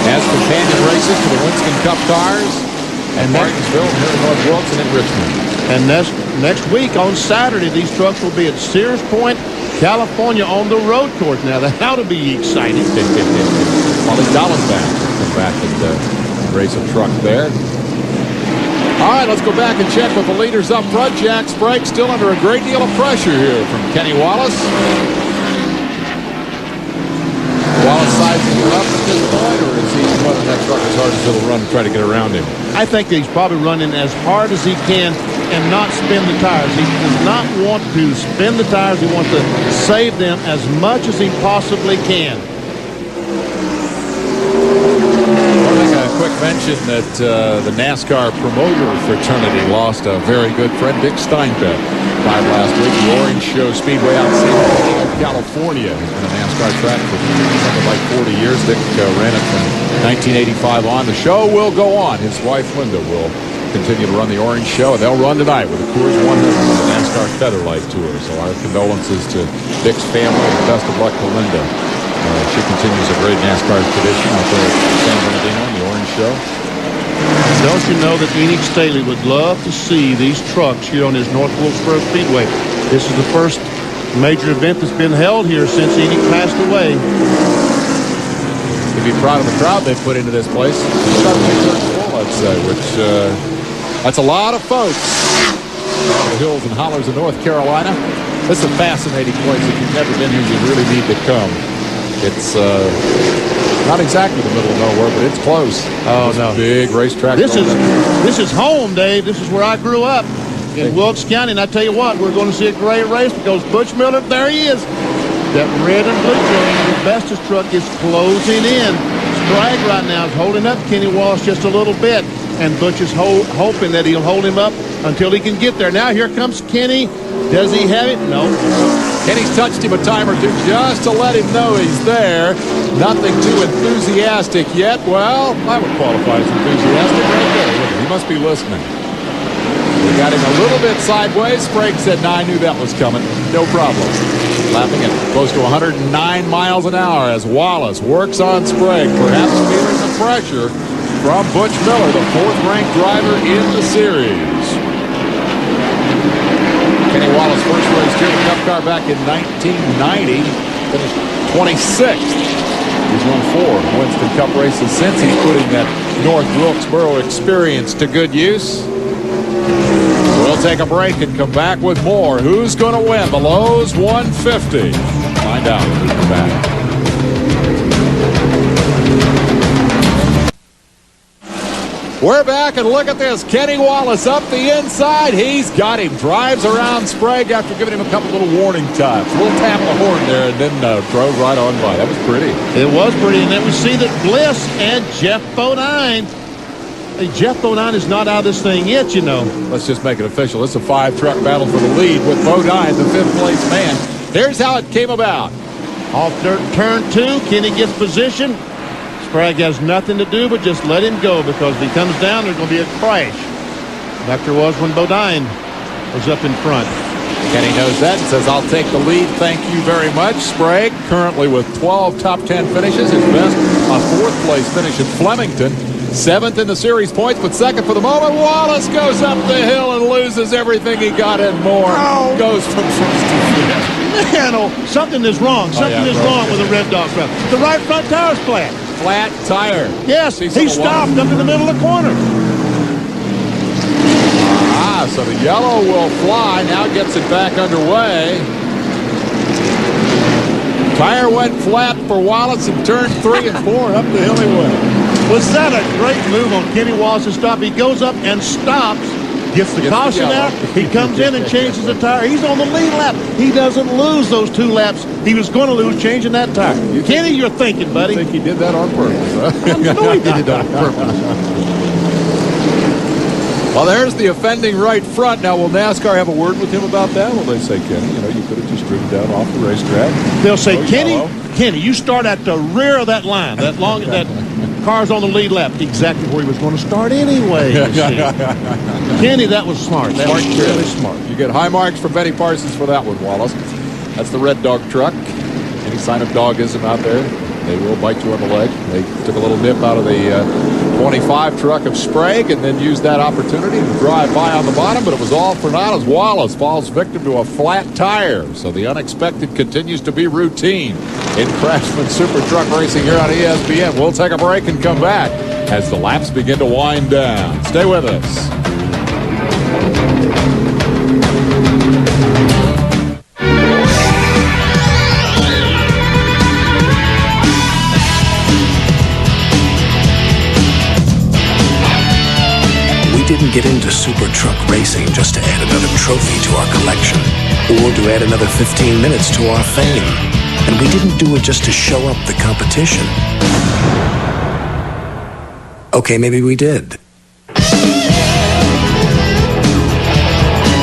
as companion races to the Winston Cup cars. And Martinsville, here in North Wilkes, and in Richmond. And next week on Saturday, these trucks will be at Sears Point, California on the road course. Now, that ought to be exciting. Molly Dollenbach will come back and race a truck there. All right, let's go back and check with the leaders up front. Jack Sprague still under a great deal of pressure here from Kenny Wallace. Wallace sizing it up at this point, or is he running that truck as hard as he'll run to try to get around him? I think he's probably running as hard as he can and not spin the tires. He does not want to spin the tires. He wants to save them as much as he possibly can. I'll make a quick mention that the NASCAR promoter fraternity lost a very good friend. Dick Steinbeck died last week. The Orange Show Speedway out in San Diego, California. Has been a NASCAR track for something like 40 years. Dick ran it from 1985 on. The show will go on. His wife, Linda, will continue to run the Orange Show. They'll run tonight with the Coors 100 the NASCAR Featherlight Tour. So our condolences to Dick's family and best of luck to Linda. She continues a great NASCAR tradition out there at San Bernardino, the Orange Show. Don't you know that Enoch Staley would love to see these trucks here on his North Wilkesboro Speedway? This is the first major event that's been held here since Enoch passed away. You'd be proud of the crowd they put into this place. Let's say, that's a lot of folks. The hills and hollers of North Carolina. This is a fascinating place. If you've never been here, you really need to come. It's not exactly the middle of nowhere, but it's close. Oh, no. Big racetrack. This is home, Dave. This is where I grew up in Wilkes County. And I tell you what, we're going to see a great race because Butch Miller, there he is. That red and blue Joey Bestis truck is closing in. Sprague right now is holding up Kenny Wallace just a little bit. And Butch is hoping that he'll hold him up until he can get there. Now here comes Kenny. Does he have it? No. Kenny's touched him a time or two just to let him know he's there. Nothing too enthusiastic yet. Well, I would qualify as enthusiastic right there. He must be listening. We got him a little bit sideways. Sprague said, "No, I knew that was coming. No problem." Lapping at close to 109 miles an hour as Wallace works on Sprague, perhaps feeling the pressure from Butch Miller, the 4th-ranked driver in the series. Kenny Wallace first raced here in the Cup car back in 1990, finished 26th. He's won 4 Winston Cup races since. He's putting that North Wilkesboro experience to good use. We'll take a break and come back with more. Who's going to win the Lowe's 150? Find out when we come back. We're back, and look at this. Kenny Wallace up the inside. He's got him. Drives around Sprague after giving him a couple little warning taps. A little tap on the horn there, and then drove right on by. That was pretty. It was pretty, and then we see that Bliss and Jeff Bodine. Hey, Jeff Bodine is not out of this thing yet, you know. Let's just make it official. It's a 5-truck battle for the lead with Bodine, the 5th-place man. Here's how it came about. Off turn 2, Kenny gets position. Sprague has nothing to do but just let him go because if he comes down, there's going to be a crash. Like there was when Bodine was up in front. Kenny knows that and says, "I'll take the lead. Thank you very much." Sprague currently with 12 top 10 finishes. His best, a 4th-place finish at Flemington. 7th in the series points, but 2nd for the moment. Wallace goes up the hill and loses everything he got and more. Goes from 1st to 5th. Man, oh, something is wrong. Something is wrong with the Red Dog truck. The right front tire's flat. Flat tire. Yes, he stopped up in the middle of the corner. So the yellow will fly. Now gets it back underway. Tire went flat for Wallace in turn 3 and 4 up the hill he went. Was that a great move on Kenny Wallace's stop? He goes up and stops, gets the caution out. He comes in and changes the tire. He's on the lead lap. He doesn't lose those 2 laps he was going to lose changing that tire. Kenny, you're thinking, buddy. I think he did that on purpose, huh? I know he did it on purpose. Well, there's the offending right front. Now, will NASCAR have a word with him about that? Will they say, Kenny, you could have just driven down off the racetrack? They'll say, Kenny, you start at the rear of that line. That car's on the lead lap. Exactly where he was going to start anyway. Kenny, that was smart. That was really smart. You get high marks for Benny Parsons for that one, Wallace. That's the Red Dog truck. Any sign of dogism out there, they will bite you on the leg. They took a little nip out of the 25 truck of Sprague and then used that opportunity to drive by on the bottom, but it was all for naught as Wallace falls victim to a flat tire. So the unexpected continues to be routine in Craftsman SuperTruck racing here on ESPN. We'll take a break and come back as the laps begin to wind down. Stay with us. We didn't get into SuperTruck racing just to add another trophy to our collection or to add another 15 minutes to our fame. And we didn't do it just to show up the competition. Okay, maybe we did.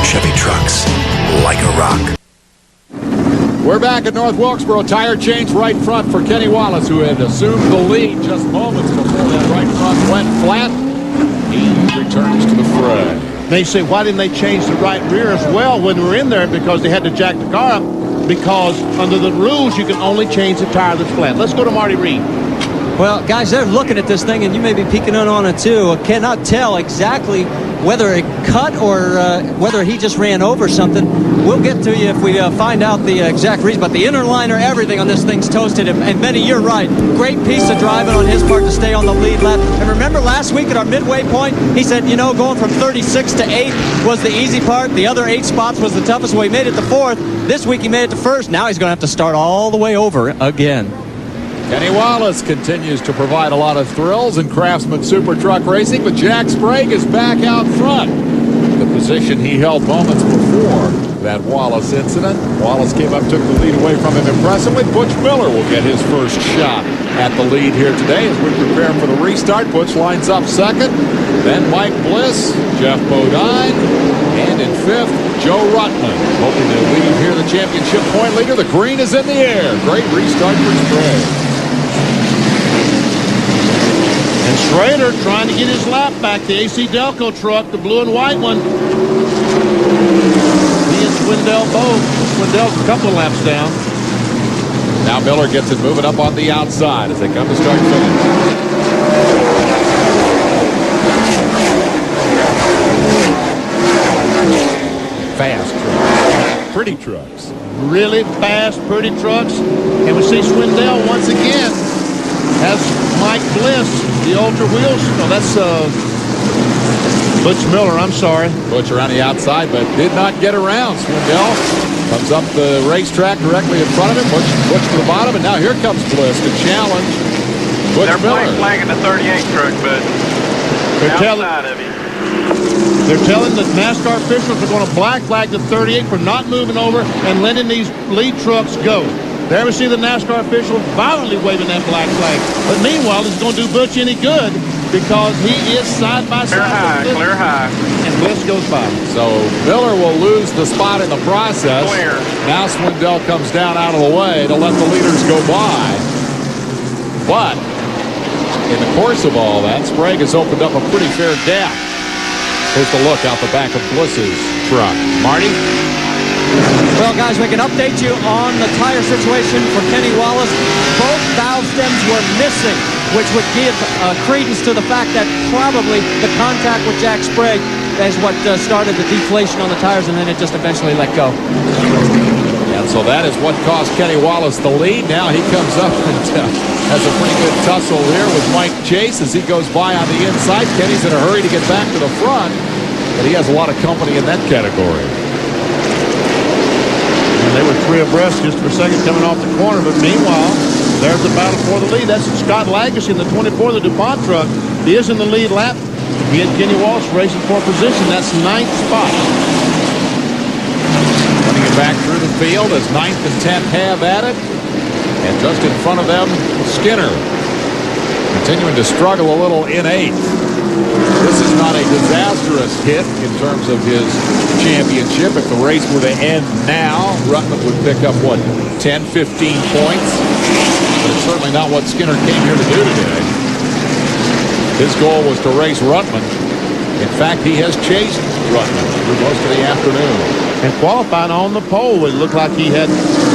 Chevy trucks, like a rock. We're back at North Wilkesboro. Tire change right front for Kenny Wallace, who had assumed the lead just moments before that right front went flat. He returns to the fray. They say, why didn't they change the right rear as well when we were in there? Because they had to jack the car up. Because under the rules, you can only change the tire that's flat. Let's go to Marty Reed. Well, guys, they're looking at this thing, and you may be peeking in on it, too. I cannot tell exactly whether it cut or whether he just ran over something. We'll get to you if we find out the exact reason. But the inner liner, everything on this thing's toasted. And Benny, you're right. Great piece of driving on his part to stay on the lead lap. And remember last week at our midway point, he said, going from 36 to 8 was the easy part. The other 8 spots was the toughest. Well, he made it to 4th. This week he made it to 1st. Now he's going to have to start all the way over again. Kenny Wallace continues to provide a lot of thrills in Craftsman SuperTruck racing, but Jack Sprague is back out front. The position he held moments before that Wallace incident. Wallace came up, took the lead away from him impressively. Butch Miller will get his first shot at the lead here today as we prepare for the restart. Butch lines up 2nd, then Mike Bliss, Jeff Bodine, and in 5th, Joe Ruttman. Hoping to lead here the championship point leader. The green is in the air. Great restart for Sprague. And Schrader trying to get his lap back. The AC Delco truck, the blue and white one. He and Swindell both. Swindell's a couple of laps down. Now Miller gets it moving up on the outside as they come to start finish. Fast trucks. Pretty trucks. Really fast, pretty trucks. And we see Swindell once again has Mike Bliss, the Ultra Wheels. No, that's Butch Miller, I'm sorry. Butch around the outside, but did not get around. Swindell comes up the racetrack directly in front of him. Butch to the bottom, and now here comes Bliss to challenge Butch Miller. They're flagging the 38 truck, but outside of him. They're telling the NASCAR officials are going to black flag the 38 for not moving over and letting these lead trucks go. There we see the NASCAR official violently waving that black flag. But meanwhile, it's going to do Butch any good because he is side by side. Clear high. And Bliss goes by. So Miller will lose the spot in the process. Clear. Now Swindell comes down out of the way to let the leaders go by. But in the course of all that, Sprague has opened up a pretty fair gap. Here's the look out the back of Bliss's truck. Marty? Well, guys, we can update you on the tire situation for Kenny Wallace. Both valve stems were missing, which would give credence to the fact that probably the contact with Jack Sprague is what started the deflation on the tires, and then it just eventually let go. Yeah, So that is what cost Kenny Wallace the lead. Now he comes up and has a pretty good tussle here with Mike Chase as he goes by on the inside. Kenny's in a hurry to get back to the front, but he has a lot of company in that category. And they were 3 abreast just for a second coming off the corner, but meanwhile, there's the battle for the lead. That's Scott Lagacy in the 24, the DuPont truck. He is in the lead lap. He had Kenny Wallace racing for position. That's 9th spot. Running it back through the field as 9th and 10th have at it. And just in front of them, Skinner. Continuing to struggle a little in 8th. This is not a disastrous hit in terms of his championship. If the race were to end now, Ruttman would pick up, 10, 15 points? But it's certainly not what Skinner came here to do today. His goal was to race Ruttman. In fact, he has chased Ruttman through most of the afternoon. And qualifying on the pole, it looked like he had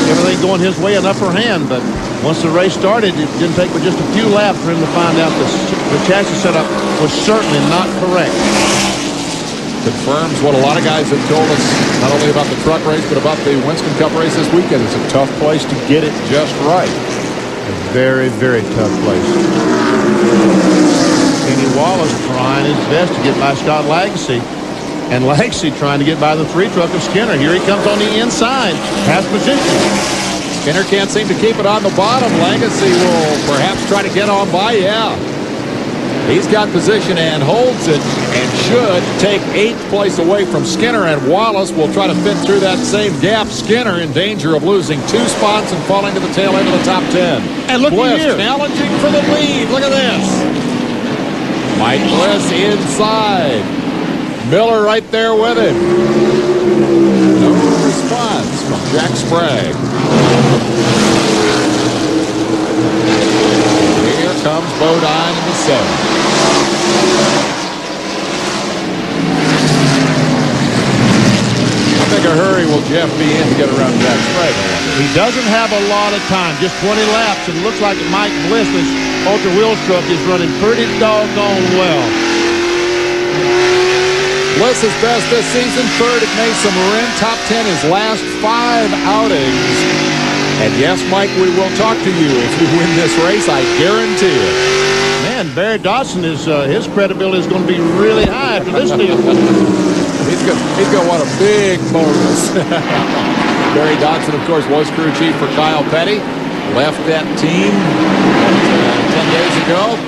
everything going his way, an upper hand. But once the race started, it didn't take but just a few laps for him to find out the chassis setup was certainly not correct. Confirms what a lot of guys have told us, not only about the truck race, but about the Winston Cup race this weekend. It's a tough place to get it just right. A very, very tough place. Kenny Wallace trying his best to get by Scott Lagacy. And Lagacy trying to get by the 3 truck of Skinner. Here he comes on the inside. Has position. Skinner can't seem to keep it on the bottom. Lagacy will perhaps try to get on by. Yeah. He's got position and holds it and should take 8th place away from Skinner. And Wallace will try to fit through that same gap. Skinner in danger of losing 2 spots and falling to the tail end of the top 10. And look at here. Challenging for the lead. Look at this. Mike Bliss inside. Miller right there with him. No response from Jack Sprague. Here comes Bodine in the 7th. How big a hurry will Jeff be in to get around Jack Sprague? He doesn't have a lot of time, just 20 laps. It looks like Mike Bliss, this Ultra Wheels truck, is running pretty doggone well. Bliss is best this season, 3rd at Mesa Marin, top 10 his last 5 outings. And yes, Mike, we will talk to you if you win this race, I guarantee it. Man, Barry Dodson, is his credibility is going to be really high after this deal. He's going to want a big bonus. Barry Dodson, of course, was crew chief for Kyle Petty. Left that team 10 days ago.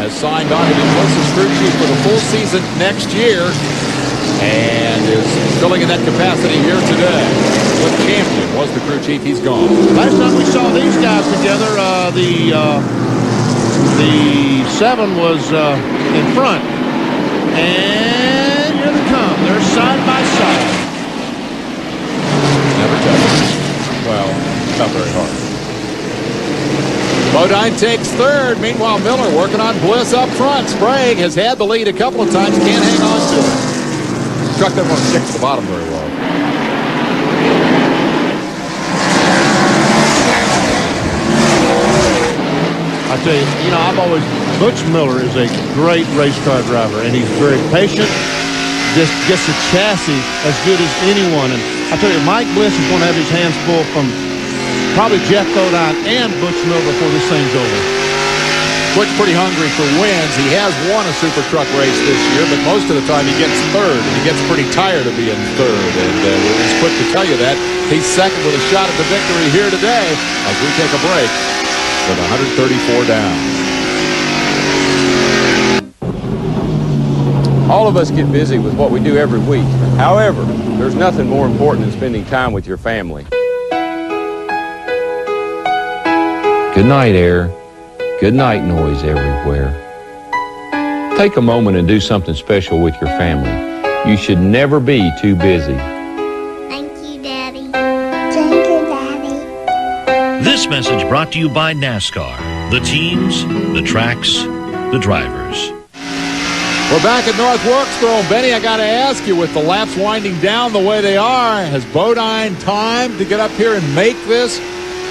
Has signed on to be Bliss's crew chief for the full season next year. And is filling in that capacity here today. Cliff Champion was the crew chief. He's gone. Last time we saw these guys together, the 7 was in front. And here they come. They're side by side. Never touched. Well, not very hard. Bodine takes 3rd. Meanwhile, Miller working on Bliss up front. Sprague has had the lead a couple of times. Can't hang on to it. Truck doesn't want to stick to the bottom very well. I tell you, I've always, Butch Miller is a great race car driver, and he's very patient, just gets the chassis as good as anyone. And I tell you, Mike Bliss is going to have his hands full from probably Jeff Bodine and Butch Miller before this thing's over. Butch pretty hungry for wins. He has won a Super Truck race this year, but most of the time he gets 3rd, and he gets pretty tired of being 3rd. And he's quick to tell you that. He's 2nd with a shot at the victory here today as we take a break with 134 down. All of us get busy with what we do every week. However, there's nothing more important than spending time with your family. Good night, air. Good night noise everywhere. Take a moment and do something special with your family. You should never be too busy. Thank you, Daddy. Thank you, Daddy. This message brought to you by NASCAR. The teams, the tracks, the drivers. We're back at North Wilkesboro. And Benny, I got to ask you, with the laps winding down the way they are, has Bodine time to get up here and make this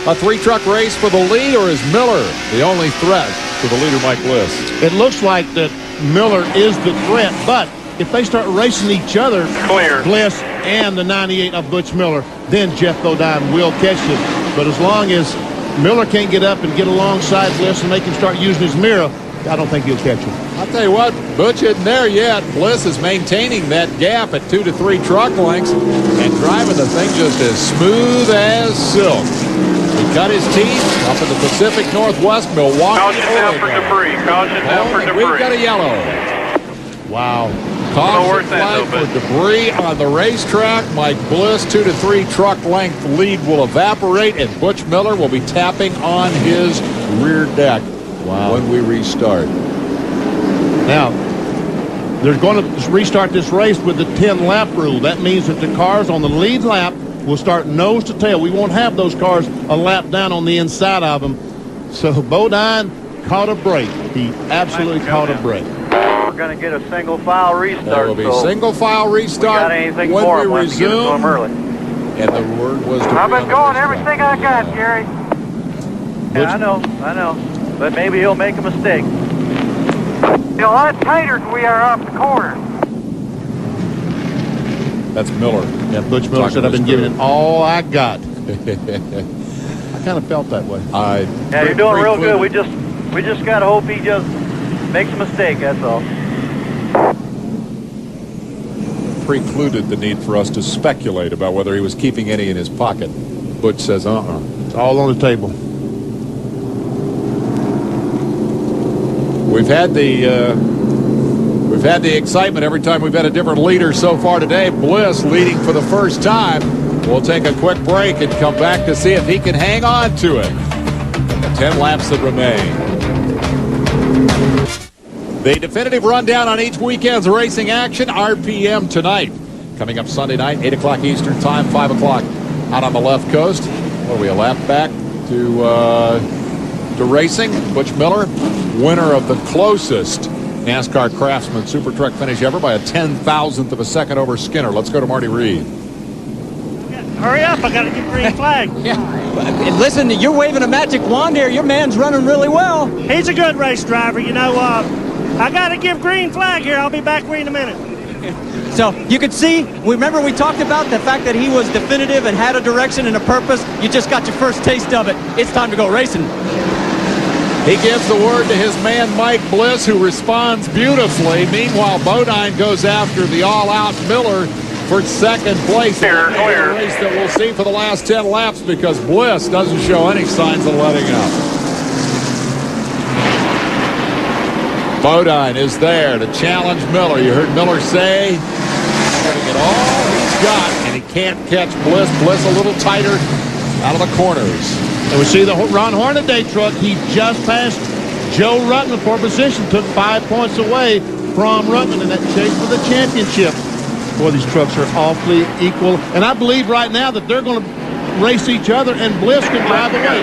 a 3-truck race for the lead, or is Miller the only threat to the leader, Mike Bliss? It looks like that Miller is the threat, but if they start racing each other, Clear. Bliss and the 98 of Butch Miller, then Jeff Bodine will catch them. But as long as Miller can't get up and get alongside Bliss and make him start using his mirror, I don't think he'll catch him. I'll tell you what, Butch isn't there yet. Bliss is maintaining that gap at 2 to 3 truck lengths and driving the thing just as smooth as silk. He cut his teeth up in the Pacific Northwest, Milwaukee. Caution down for debris. Caution down for debris. We've got a yellow. Wow. Caution flag for debris on the racetrack. Mike Bliss, 2 to 3 truck length lead will evaporate, and Butch Miller will be tapping on his rear deck when we restart. Now, they're going to restart this race with the 10-lap rule. That means that the cars on the lead lap will start nose to tail. We won't have those cars a lap down on the inside of them. So Bodine caught a break. He absolutely caught a break. We're going to get a single file restart. There will be single file restart when when we resume. Give it to him early. And the word was to I've been going everything I got, Gary. Yeah, I know. But maybe he'll make a mistake. He's a lot tighter than we are off the corner. That's Miller. Yeah, Butch Miller said, I've been giving it all I got. I kind of felt that way. Yeah, you're doing real good. We just got to hope he just makes a mistake, that's all. Precluded the need for us to speculate about whether he was keeping any in his pocket. Butch says, It's all on the table. We've had the excitement every time we've had a different leader so far today. Bliss leading for the first time. We'll take a quick break and come back to see if he can hang on to it in the 10 laps that remain. The definitive rundown on each weekend's racing action, RPM tonight. Coming up Sunday night, 8 o'clock Eastern Time, 5 o'clock out on the left coast. What are we, a lap back to racing? Butch Miller, winner of the closest NASCAR Craftsman SuperTruck finish ever by a 10,000th of a second over Skinner. Let's go to Marty Reed. Hurry up, I got to get green flag. Listen, you're waving a magic wand here. Your man's running really well. He's a good race driver. You know, I got to give green flag here. I'll be back for you in a minute. So you could see, remember we talked about the fact that he was definitive and had a direction and a purpose. You just got your first taste of it. It's time to go racing. He gives the word to his man Mike Bliss, who responds beautifully. Meanwhile, Bodine goes after the all-out Miller for second place. Clear. A race that we'll see for the last 10 laps because Bliss doesn't show any signs of letting up. Bodine is there to challenge Miller. You heard Miller say he's going to get all he's got, and he can't catch Bliss. Bliss a little tighter out of the corners. And we see the Ron Hornaday truck. He just passed Joe Ruttman for position, took 5 points away from Ruttman in that chase for the championship. Boy, these trucks are awfully equal. And I believe right now that they're going to race each other and Bliss can drive away.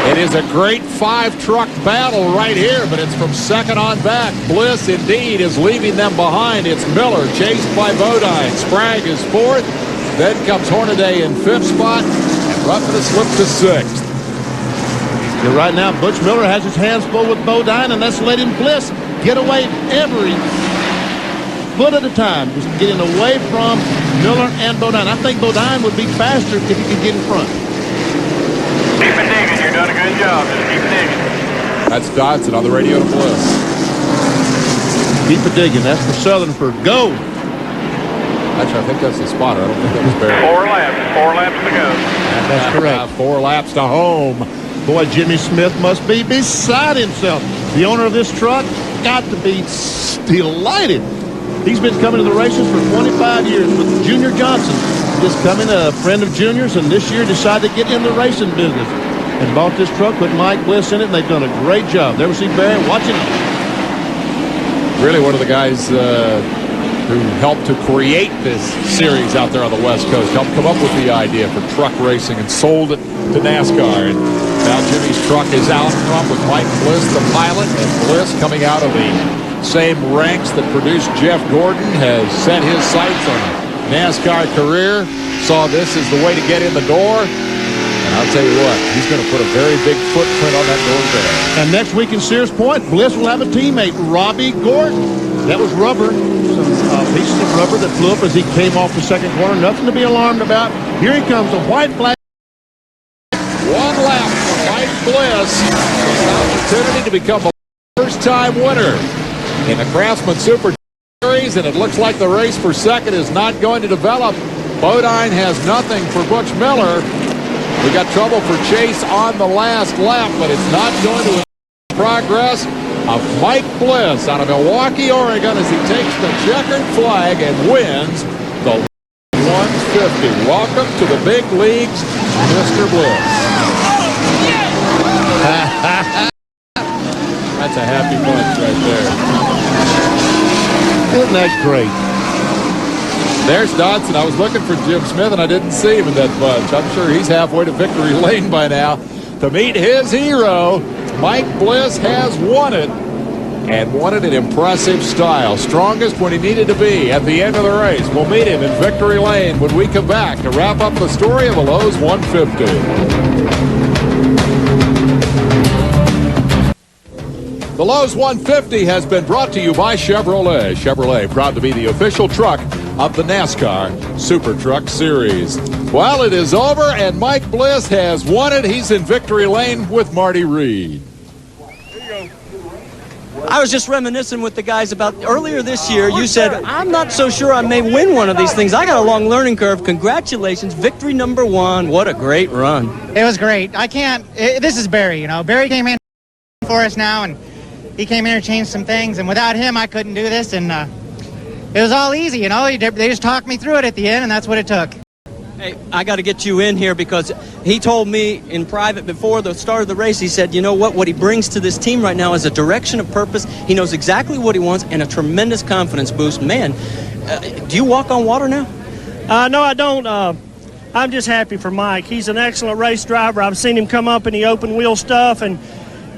It is a great 5-truck battle right here, but it's from second on back. Bliss, indeed, is leaving them behind. It's Miller, chased by Bodine. Sprague is fourth. Then comes Hornaday in fifth spot. Ruttman has slipped to sixth. Yeah, right now, Butch Miller has his hands full with Bodine, and that's letting Bliss get away every foot at a time, just getting away from Miller and Bodine. I think Bodine would be faster if he could get in front. Keep it digging. You're doing a good job. Just keep digging. That's Dodson on the radio to Bliss. Keep it digging. That's for Southern for go. Actually, I think that's the spotter. I don't think that was Barry. 4 laps to go. That's correct. 4 laps to home. Boy, Jimmy Smith must be beside himself. The owner of this truck got to be delighted. He's been coming to the races for 25 years with Junior Johnson. Just coming, a friend of Junior's, and this year decided to get in the racing business and bought this truck, put Mike Bliss in it, and they've done a great job. There we see Barry watching it. Really one of the guys who helped to create this series out there on the West Coast, helped come up with the idea for truck racing and sold it to NASCAR. And now Jimmy's truck is out front with Mike Bliss, the pilot, and Bliss coming out of the same ranks that produced Jeff Gordon, has set his sights on a NASCAR career, saw this as the way to get in the door. And I'll tell you what, he's going to put a very big footprint on that door there. And next week in Sears Point, Bliss will have a teammate, Robbie Gordon. That was rubber some pieces of rubber that flew up as he came off the second corner. Nothing to be alarmed about. Here he comes, the white flag. One lap for Mike Bliss. An opportunity to become a first-time winner in the Craftsman Super Series, and it looks like the race for second is not going to develop. Bodine has nothing for Butch Miller. We got trouble for Chase on the last lap, but it's not going to progress of Mike Bliss out of Milwaukee, Oregon, as he takes the checkered flag and wins the 150. Welcome to the big leagues, Mr. Bliss. That's a happy bunch right there. Isn't that great? There's Dodson. I was looking for Jim Smith, and I didn't see him in that bunch. I'm sure he's halfway to victory lane by now. To meet his hero, Mike Bliss has won it, and won it in impressive style. Strongest when he needed to be at the end of the race. We'll meet him in victory lane when we come back to wrap up the story of the Lowe's 150. The Lowe's 150 has been brought to you by Chevrolet. Chevrolet, proud to be the official truck of the NASCAR SuperTruck Series. Well, it is over, and Mike Bliss has won it. He's in victory lane with Marty Reed. I was just reminiscing with the guys about earlier this year. You said, I'm not so sure I may win one of these things. I got a long learning curve. Congratulations. Victory number 1. What a great run. It was great. This is Barry, Barry came in for us now, and he came in and changed some things, and without him, I couldn't do this, and it was all easy, They just talked me through it at the end, and that's what it took. Hey, I got to get you in here because he told me in private before the start of the race, he said, you know what he brings to this team right now is a direction of purpose. He knows exactly what he wants and a tremendous confidence boost. Man, do you walk on water now? No, I don't. I'm just happy for Mike. He's an excellent race driver. I've seen him come up in the open wheel stuff, and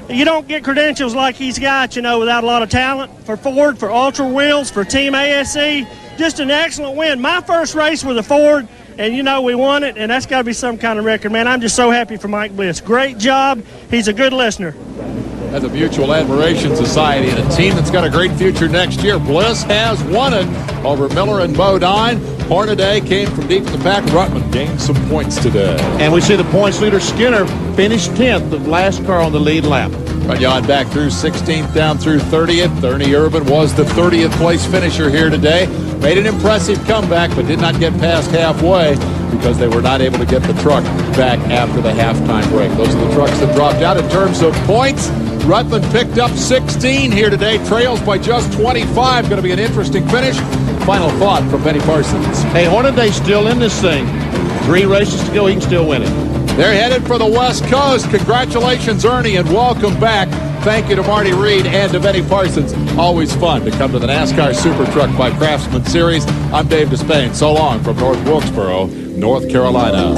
you don't get credentials like he's got, without a lot of talent. For Ford, for Ultra Wheels, for Team ASE, just an excellent win. My first race with a Ford, and we won it, and that's got to be some kind of record, man. I'm just so happy for Mike Bliss. Great job. He's a good listener. That's a Mutual Admiration Society and a team that's got a great future next year. Bliss has won it over Miller and Bodine. Hornaday came from deep in the pack. Rutman gained some points today. And we see the points leader, Skinner, finished 10th, the last car on the lead lap. Runyon back through 16th down through 30th. Ernie Irvin was the 30th place finisher here today. Made an impressive comeback, but did not get past halfway because they were not able to get the truck back after the halftime break. Those are the trucks that dropped out in terms of points. Rutland picked up 16 here today, trails by just 25. Going to be an interesting finish. Final thought from Benny Parsons. Hey, Hornaday's still in this thing. 3 races to go, he can still win it. They're headed for the West Coast. Congratulations, Ernie, and welcome back. Thank you to Marty Reed and to Benny Parsons. Always fun to come to the NASCAR SuperTruck by Craftsman Series. I'm Dave Despain. So long from North Wilkesboro, North Carolina.